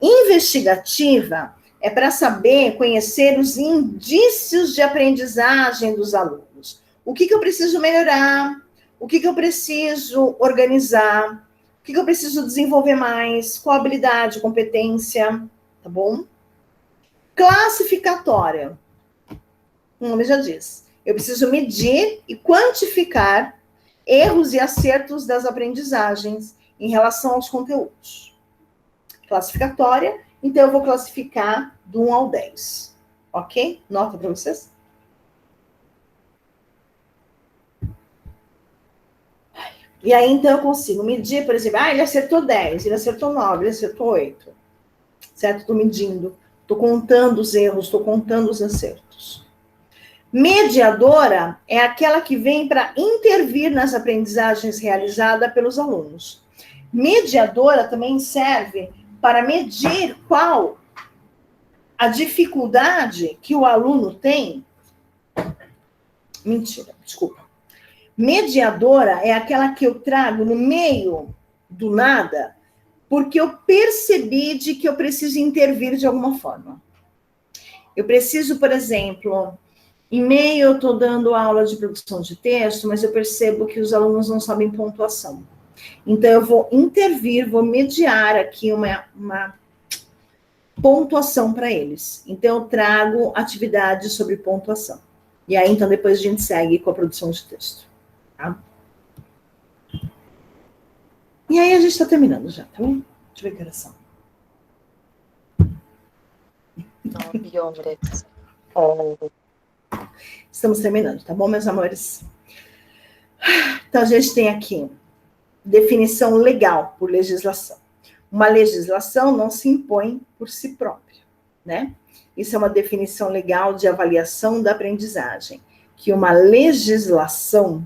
Investigativa é para saber, conhecer os indícios de aprendizagem dos alunos. O que eu preciso melhorar? O que eu preciso organizar? O que eu preciso desenvolver mais? Qual habilidade, competência, tá bom? Classificatória. O nome já diz. Eu preciso medir e quantificar erros e acertos das aprendizagens em relação aos conteúdos. Classificatória, então eu vou classificar do 1 ao 10. Ok? Nota para vocês? E aí, então, eu consigo medir, por exemplo, ele acertou 10, ele acertou 9, ele acertou 8. Certo? Estou medindo, estou contando os erros, estou contando os acertos. Mediadora é aquela que vem para intervir nas aprendizagens realizadas pelos alunos. Mediadora também serve para medir qual a dificuldade que o aluno tem. Mentira, desculpa. Mediadora é aquela que eu trago no meio do nada, porque eu percebi de que eu preciso intervir de alguma forma. Eu preciso, por exemplo, em meio eu estou dando aula de produção de texto, mas eu percebo que os alunos não sabem pontuação. Então, eu vou intervir, vou mediar aqui uma pontuação para eles. Então, eu trago atividades sobre pontuação. E aí, então, depois a gente segue com a produção de texto. Tá? E aí, a gente está terminando já, tá bom? Deixa eu ver que horas são. Estamos terminando, tá bom, meus amores? Então, a gente tem aqui definição legal por legislação. Uma legislação não se impõe por si própria, né? Isso é uma definição legal de avaliação da aprendizagem, que uma legislação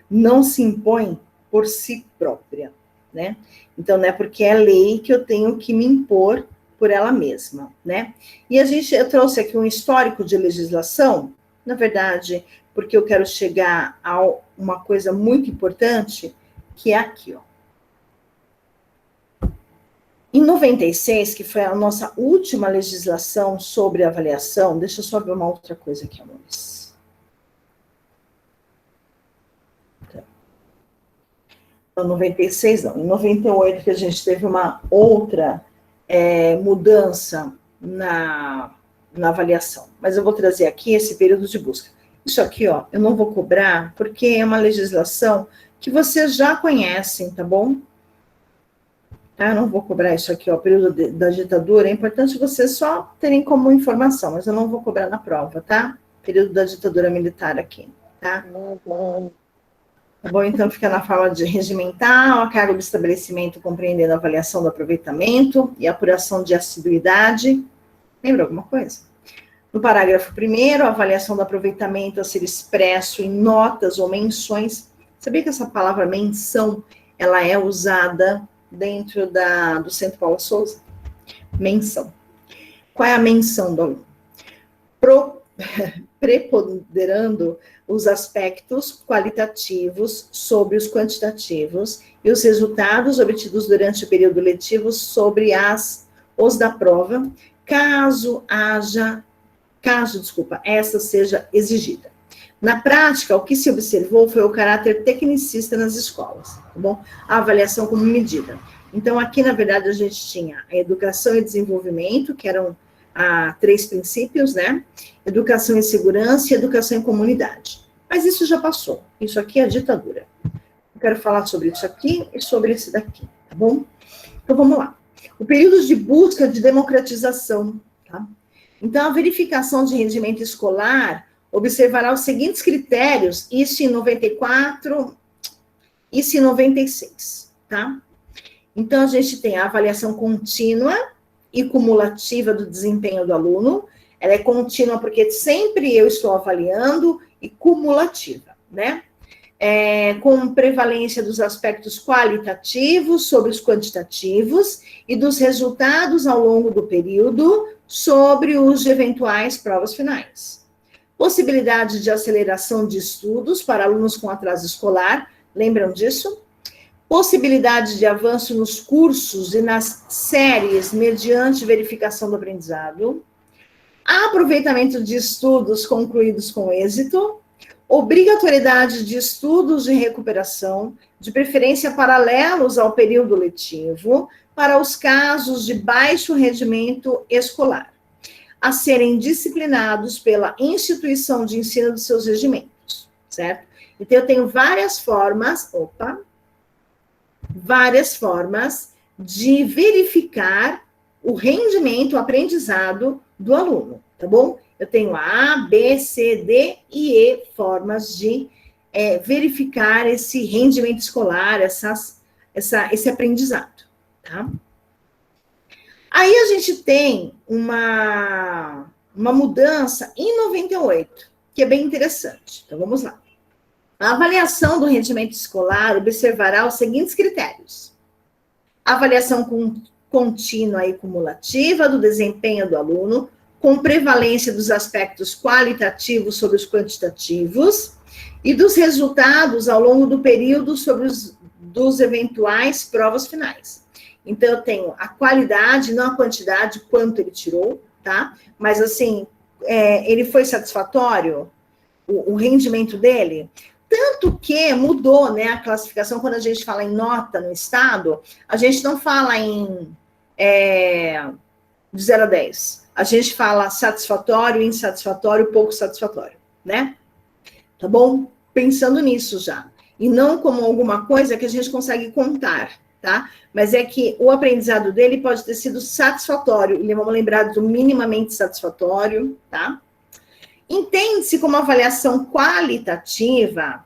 não se impõe por si própria, né? Então, não é porque é lei que eu tenho que me impor por ela mesma, né? E eu trouxe aqui um histórico de legislação, na verdade, porque eu quero chegar a uma coisa muito importante, que é aqui, ó. Em 96, que foi a nossa última legislação sobre avaliação, deixa eu só ver uma outra coisa aqui, amores. Em 96, não, em 98 que a gente teve uma outra mudança na avaliação. Mas eu vou trazer aqui esse período de busca. Isso aqui, ó, eu não vou cobrar, porque é uma legislação que vocês já conhecem, tá bom? tá? Eu não vou cobrar isso aqui, ó, período da ditadura. É importante vocês só terem como informação, mas eu não vou cobrar na prova, tá? Período da ditadura militar aqui, tá? Tá bom? Então, fica na forma de regimental, a carga do estabelecimento compreendendo a avaliação do aproveitamento e apuração de assiduidade. Lembra alguma coisa? No parágrafo 1º, a avaliação do aproveitamento a ser expresso em notas ou menções. Sabia que essa palavra menção, ela é usada dentro do Centro Paula Souza? Menção. Qual é a menção do aluno? Preponderando os aspectos qualitativos sobre os quantitativos e os resultados obtidos durante o período letivo sobre os da prova, caso essa seja exigida. Na prática, o que se observou foi o caráter tecnicista nas escolas, tá bom? A avaliação como medida. Então, aqui, na verdade, a gente tinha a educação e desenvolvimento, que eram 3 princípios, né? Educação em segurança e educação em comunidade. Mas isso já passou. Isso aqui é a ditadura. Eu quero falar sobre isso aqui e sobre esse daqui, tá bom? Então, vamos lá. O período de busca de democratização, tá? Então, a verificação de rendimento escolar observará os seguintes critérios, isso em 94, isso em 96, tá? Então, a gente tem a avaliação contínua e cumulativa do desempenho do aluno. Ela é contínua porque sempre eu estou avaliando, e cumulativa, né? Com prevalência dos aspectos qualitativos sobre os quantitativos e dos resultados ao longo do período sobre os eventuais provas finais. Possibilidade de aceleração de estudos para alunos com atraso escolar, lembram disso? Possibilidade de avanço nos cursos e nas séries mediante verificação do aprendizado. Aproveitamento de estudos concluídos com êxito. Obrigatoriedade de estudos de recuperação, de preferência paralelos ao período letivo, para os casos de baixo rendimento escolar, a serem disciplinados pela instituição de ensino dos seus regimentos, certo? Então, eu tenho várias formas de verificar o rendimento, o aprendizado do aluno, tá bom? Eu tenho A, B, C, D e E formas de verificar esse rendimento escolar, esse aprendizado, tá? Aí a gente tem uma mudança em 98, que é bem interessante. Então, vamos lá. A avaliação do rendimento escolar observará os seguintes critérios. Avaliação contínua e cumulativa do desempenho do aluno, com prevalência dos aspectos qualitativos sobre os quantitativos e dos resultados ao longo do período sobre dos eventuais provas finais. Então, eu tenho a qualidade, não a quantidade, quanto ele tirou, tá? Mas, assim, ele foi satisfatório, o rendimento dele? Tanto que mudou, né, a classificação, quando a gente fala em nota no estado, a gente não fala em de 0 a 10. A gente fala satisfatório, insatisfatório, pouco satisfatório, né? Tá bom? Pensando nisso já. E não como alguma coisa que a gente consegue contar, tá? Mas é que o aprendizado dele pode ter sido satisfatório, e vamos lembrar do minimamente satisfatório, tá? Entende-se como avaliação qualitativa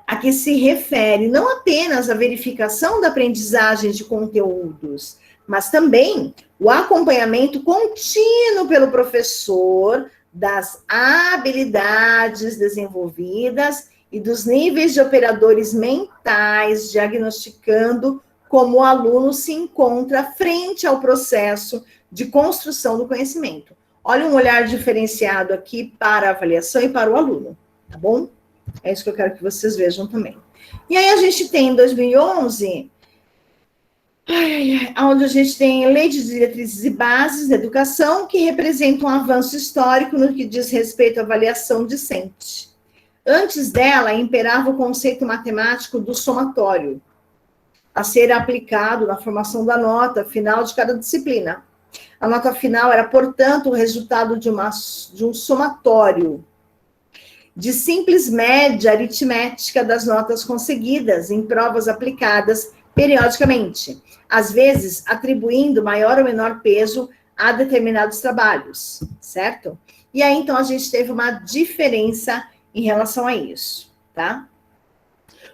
a que se refere não apenas a verificação da aprendizagem de conteúdos, mas também o acompanhamento contínuo pelo professor das habilidades desenvolvidas e dos níveis de operadores mentais, diagnosticando como o aluno se encontra frente ao processo de construção do conhecimento. Olha um olhar diferenciado aqui para a avaliação e para o aluno, tá bom? É isso que eu quero que vocês vejam também. E aí a gente tem, em 2011, onde a gente tem Lei de Diretrizes e Bases da Educação, que representa um avanço histórico no que diz respeito à avaliação discente. Antes dela, imperava o conceito matemático do somatório, a ser aplicado na formação da nota final de cada disciplina. A nota final era, portanto, o resultado de um somatório de simples média aritmética das notas conseguidas em provas aplicadas periodicamente, às vezes atribuindo maior ou menor peso a determinados trabalhos, certo? E aí, então, a gente teve uma diferença em relação a isso, tá?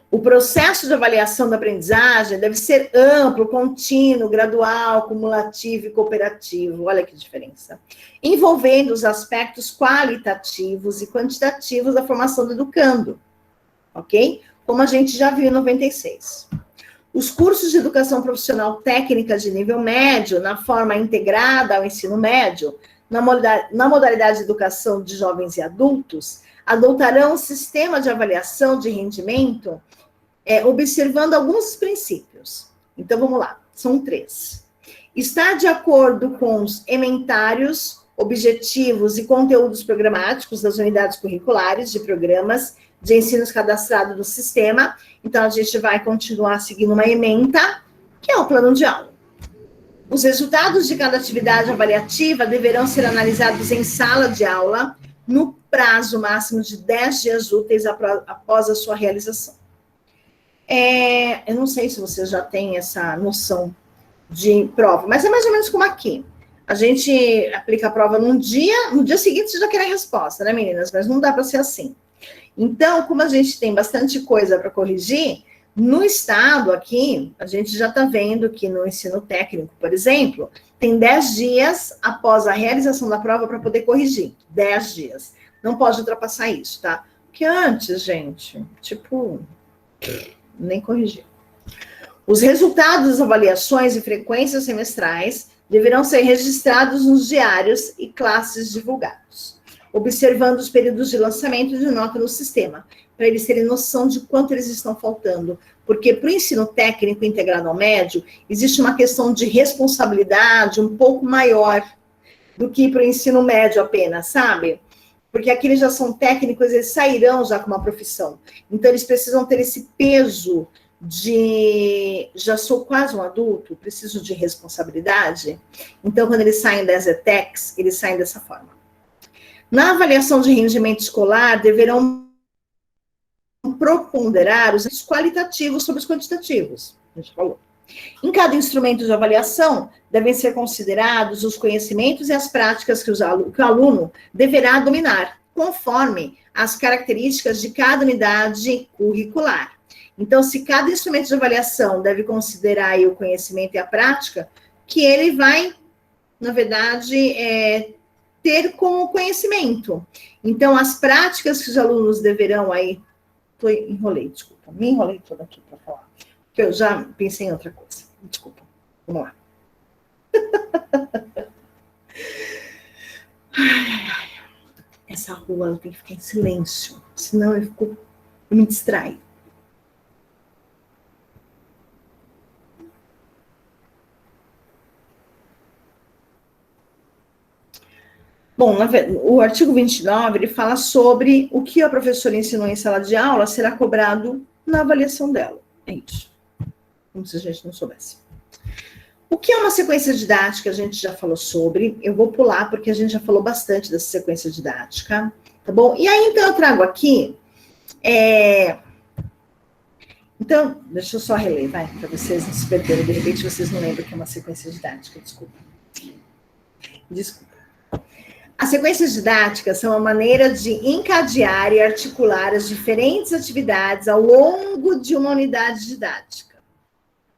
O processo de avaliação da aprendizagem deve ser amplo, contínuo, gradual, cumulativo e cooperativo. Olha que diferença. Envolvendo os aspectos qualitativos e quantitativos da formação do educando, ok? Como a gente já viu em 96. Os cursos de educação profissional técnica de nível médio, na forma integrada ao ensino médio, na modalidade de educação de jovens e adultos, adotarão um sistema de avaliação de rendimento observando alguns princípios. Então, vamos lá, são 3. Está de acordo com os ementários, objetivos e conteúdos programáticos das unidades curriculares de programas de ensino cadastrado do sistema. Então, a gente vai continuar seguindo uma ementa, que é o plano de aula. Os resultados de cada atividade avaliativa deverão ser analisados em sala de aula no prazo máximo de 10 dias úteis após a sua realização. Eu não sei se vocês já têm essa noção de prova, mas é mais ou menos como aqui. A gente aplica a prova no dia seguinte você já quer a resposta, né, meninas? Mas não dá para ser assim. Então, como a gente tem bastante coisa para corrigir, no estado aqui, a gente já está vendo que no ensino técnico, por exemplo, tem 10 dias após a realização da prova para poder corrigir. 10 dias. Não pode ultrapassar isso, tá? Porque antes, gente, nem corrigir. Os resultados das avaliações e frequências semestrais deverão ser registrados nos diários e classes divulgados, observando os períodos de lançamento de nota no sistema, para eles terem noção de quanto eles estão faltando. Porque para o ensino técnico integrado ao médio, existe uma questão de responsabilidade um pouco maior do que para o ensino médio apenas, sabe? Porque aqueles já são técnicos, eles sairão já com uma profissão. Então, eles precisam ter esse peso de já sou quase um adulto, preciso de responsabilidade. Então, quando eles saem das ETECs, eles saem dessa forma. Na avaliação de rendimento escolar, deverão preponderar os qualitativos sobre os quantitativos. A gente falou. Em cada instrumento de avaliação, devem ser considerados os conhecimentos e as práticas que o aluno deverá dominar, conforme as características de cada unidade curricular. Então, se cada instrumento de avaliação deve considerar aí o conhecimento e a prática, que ele vai, na verdade, ter como conhecimento. Então, as práticas que os alunos deverão aí... me enrolei toda aqui para falar. Que eu já pensei em outra coisa. Desculpa. Vamos lá. Essa rua ela tem que ficar em silêncio, senão eu me distraio. Bom, o artigo 29, ele fala sobre o que a professora ensinou em sala de aula será cobrado na avaliação dela. É isso. Como se a gente não soubesse. O que é uma sequência didática? A gente já falou sobre. Eu vou pular, porque a gente já falou bastante dessa sequência didática. Tá bom? E aí, então, eu trago aqui... Então, deixa eu só reler, vai, para vocês não se perderem. De repente, vocês não lembram que é uma sequência didática. Desculpa. As sequências didáticas são uma maneira de encadear e articular as diferentes atividades ao longo de uma unidade didática.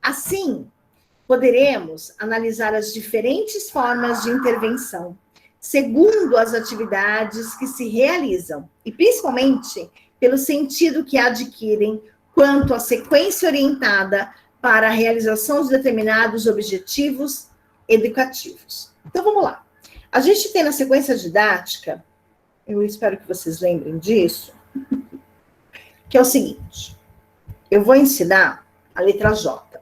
Assim, poderemos analisar as diferentes formas de intervenção, segundo as atividades que se realizam, e principalmente pelo sentido que adquirem quanto à sequência orientada para a realização de determinados objetivos educativos. Então, vamos lá. A gente tem na sequência didática, eu espero que vocês lembrem disso, que é o seguinte, eu vou ensinar a letra J.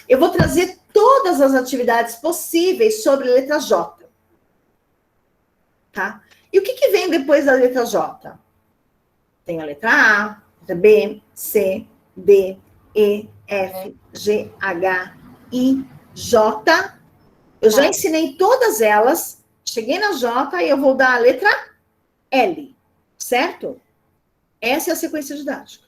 Eu vou trazer todas as atividades possíveis sobre a letra J. Tá? E o que vem depois da letra J? Tem a letra A, letra B, C, D, E, F, G, H, I, J. Eu já ensinei todas elas, cheguei na J e eu vou dar a letra L, certo? Essa é a sequência didática.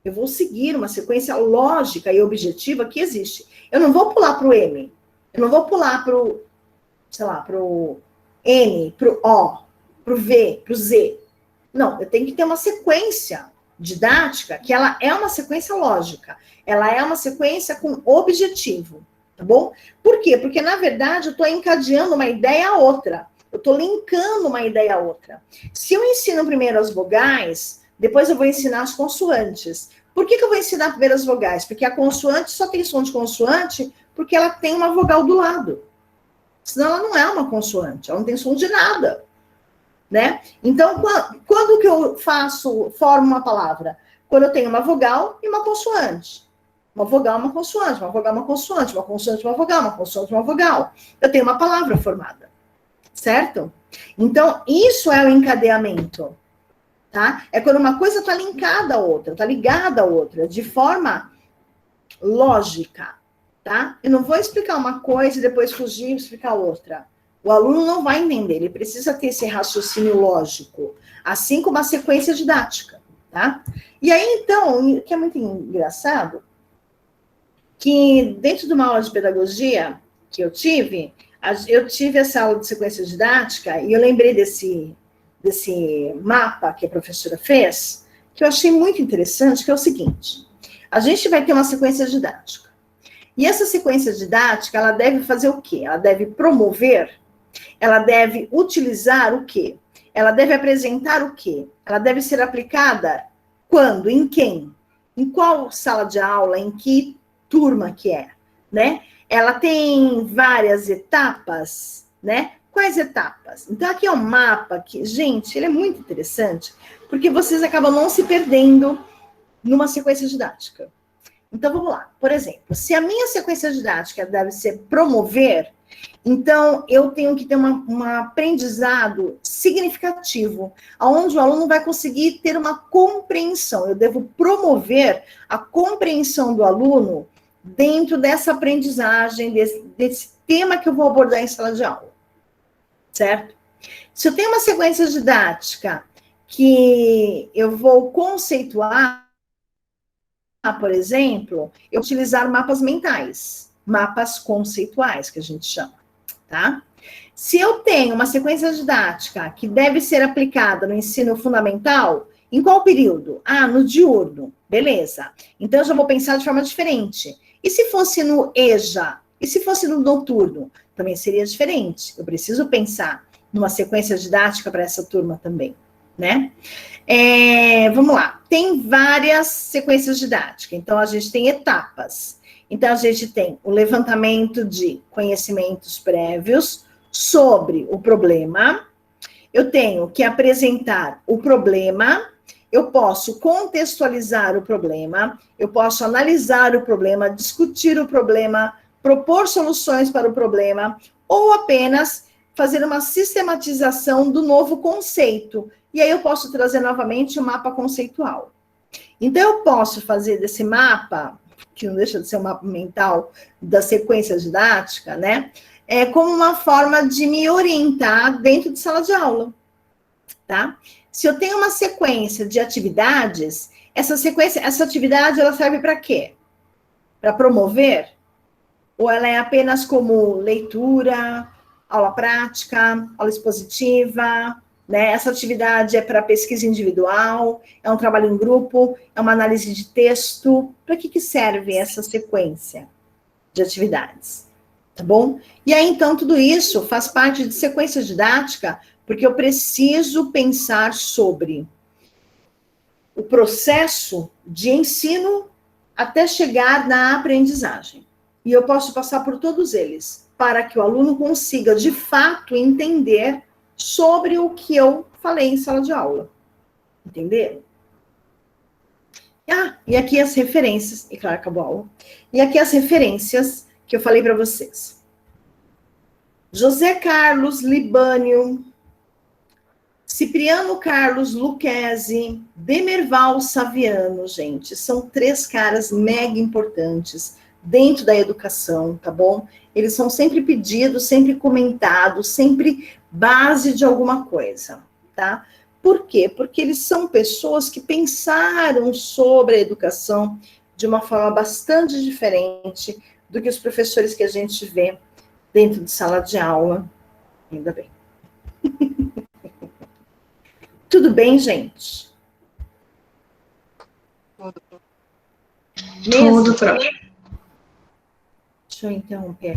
Eu vou seguir uma sequência lógica e objetiva que existe. Eu não vou pular para o M. Eu não vou pular para o, sei lá, para o N, para o O, para o V, para o Z. Não, eu tenho que ter uma sequência didática que ela é uma sequência lógica. Ela é uma sequência com objetivo, tá bom? Por quê? Porque, na verdade, eu estou encadeando uma ideia a outra. Eu estou linkando uma ideia a outra. Se eu ensino primeiro as vogais, depois eu vou ensinar as consoantes. Por que eu vou ensinar primeiro as vogais? Porque a consoante só tem som de consoante porque ela tem uma vogal do lado. Senão ela não é uma consoante, ela não tem som de nada. Né? Então, quando que eu formo uma palavra? Quando eu tenho uma vogal e uma consoante. Uma vogal, uma consoante, uma vogal, uma consoante, uma consoante, uma vogal, uma consoante, uma vogal. Eu tenho uma palavra formada. Certo? Então, isso é o encadeamento. Tá? É quando uma coisa está linkada à outra, está ligada à outra, de forma lógica. Tá? Eu não vou explicar uma coisa e depois fugir e explicar outra. O aluno não vai entender, ele precisa ter esse raciocínio lógico, assim como a sequência didática, tá? E aí, então, o que é muito engraçado, que dentro de uma aula de pedagogia que eu tive essa aula de sequência didática, e eu lembrei desse mapa que a professora fez, que eu achei muito interessante, que é o seguinte, a gente vai ter uma sequência didática, e essa sequência didática, ela deve fazer o quê? Ela deve promover. Ela deve utilizar o quê? Ela deve apresentar o quê? Ela deve ser aplicada quando? Em quem? Em qual sala de aula? Em que turma que é? Né? Ela tem várias etapas, né? Quais etapas? Então, aqui é um mapa que, gente, ele é muito interessante, porque vocês acabam não se perdendo numa sequência didática. Então, vamos lá. Por exemplo, se a minha sequência didática deve ser promover, então eu tenho que ter um aprendizado significativo, onde o aluno vai conseguir ter uma compreensão. Eu devo promover a compreensão do aluno dentro dessa aprendizagem, desse tema que eu vou abordar em sala de aula. Certo? Se eu tenho uma sequência didática que eu vou conceituar, por exemplo, eu utilizar mapas mentais, mapas conceituais, que a gente chama, tá? Se eu tenho uma sequência didática que deve ser aplicada no ensino fundamental, em qual período? Ah, no diurno, beleza. Então, eu já vou pensar de forma diferente. E se fosse no EJA? E se fosse no noturno? Também seria diferente. Eu preciso pensar numa sequência didática para essa turma também, né? Vamos lá, tem várias sequências didáticas, então a gente tem etapas. Então a gente tem o levantamento de conhecimentos prévios sobre o problema, eu tenho que apresentar o problema, eu posso contextualizar o problema, eu posso analisar o problema, discutir o problema, propor soluções para o problema, ou apenas fazer uma sistematização do novo conceito. E aí eu posso trazer novamente o mapa conceitual. Então, eu posso fazer desse mapa, que não deixa de ser um mapa mental da sequência didática, né? Como uma forma de me orientar dentro de sala de aula, tá? Se eu tenho uma sequência de atividades, essa atividade, ela serve para quê? Para promover? Ou ela é apenas como leitura, aula prática, aula expositiva, né? Essa atividade é para pesquisa individual, é um trabalho em grupo, é uma análise de texto. Para que serve essa sequência de atividades? Tá bom? E aí, então, tudo isso faz parte de sequência didática, porque eu preciso pensar sobre o processo de ensino até chegar na aprendizagem. E eu posso passar por todos eles, para que o aluno consiga, de fato, entender sobre o que eu falei em sala de aula. Entenderam? E aqui as referências, e claro, acabou a aula. E aqui as referências que eu falei para vocês. José Carlos Libânio, Cipriano Carlos Lucchesi, Demerval Saviano, gente, são 3 caras mega importantes dentro da educação, tá bom? Eles são sempre pedidos, sempre comentados, sempre base de alguma coisa, tá? Por quê? Porque eles são pessoas que pensaram sobre a educação de uma forma bastante diferente do que os professores que a gente vê dentro de sala de aula. Ainda bem. Tudo bem, gente? Tudo, prof. Deixa eu interromper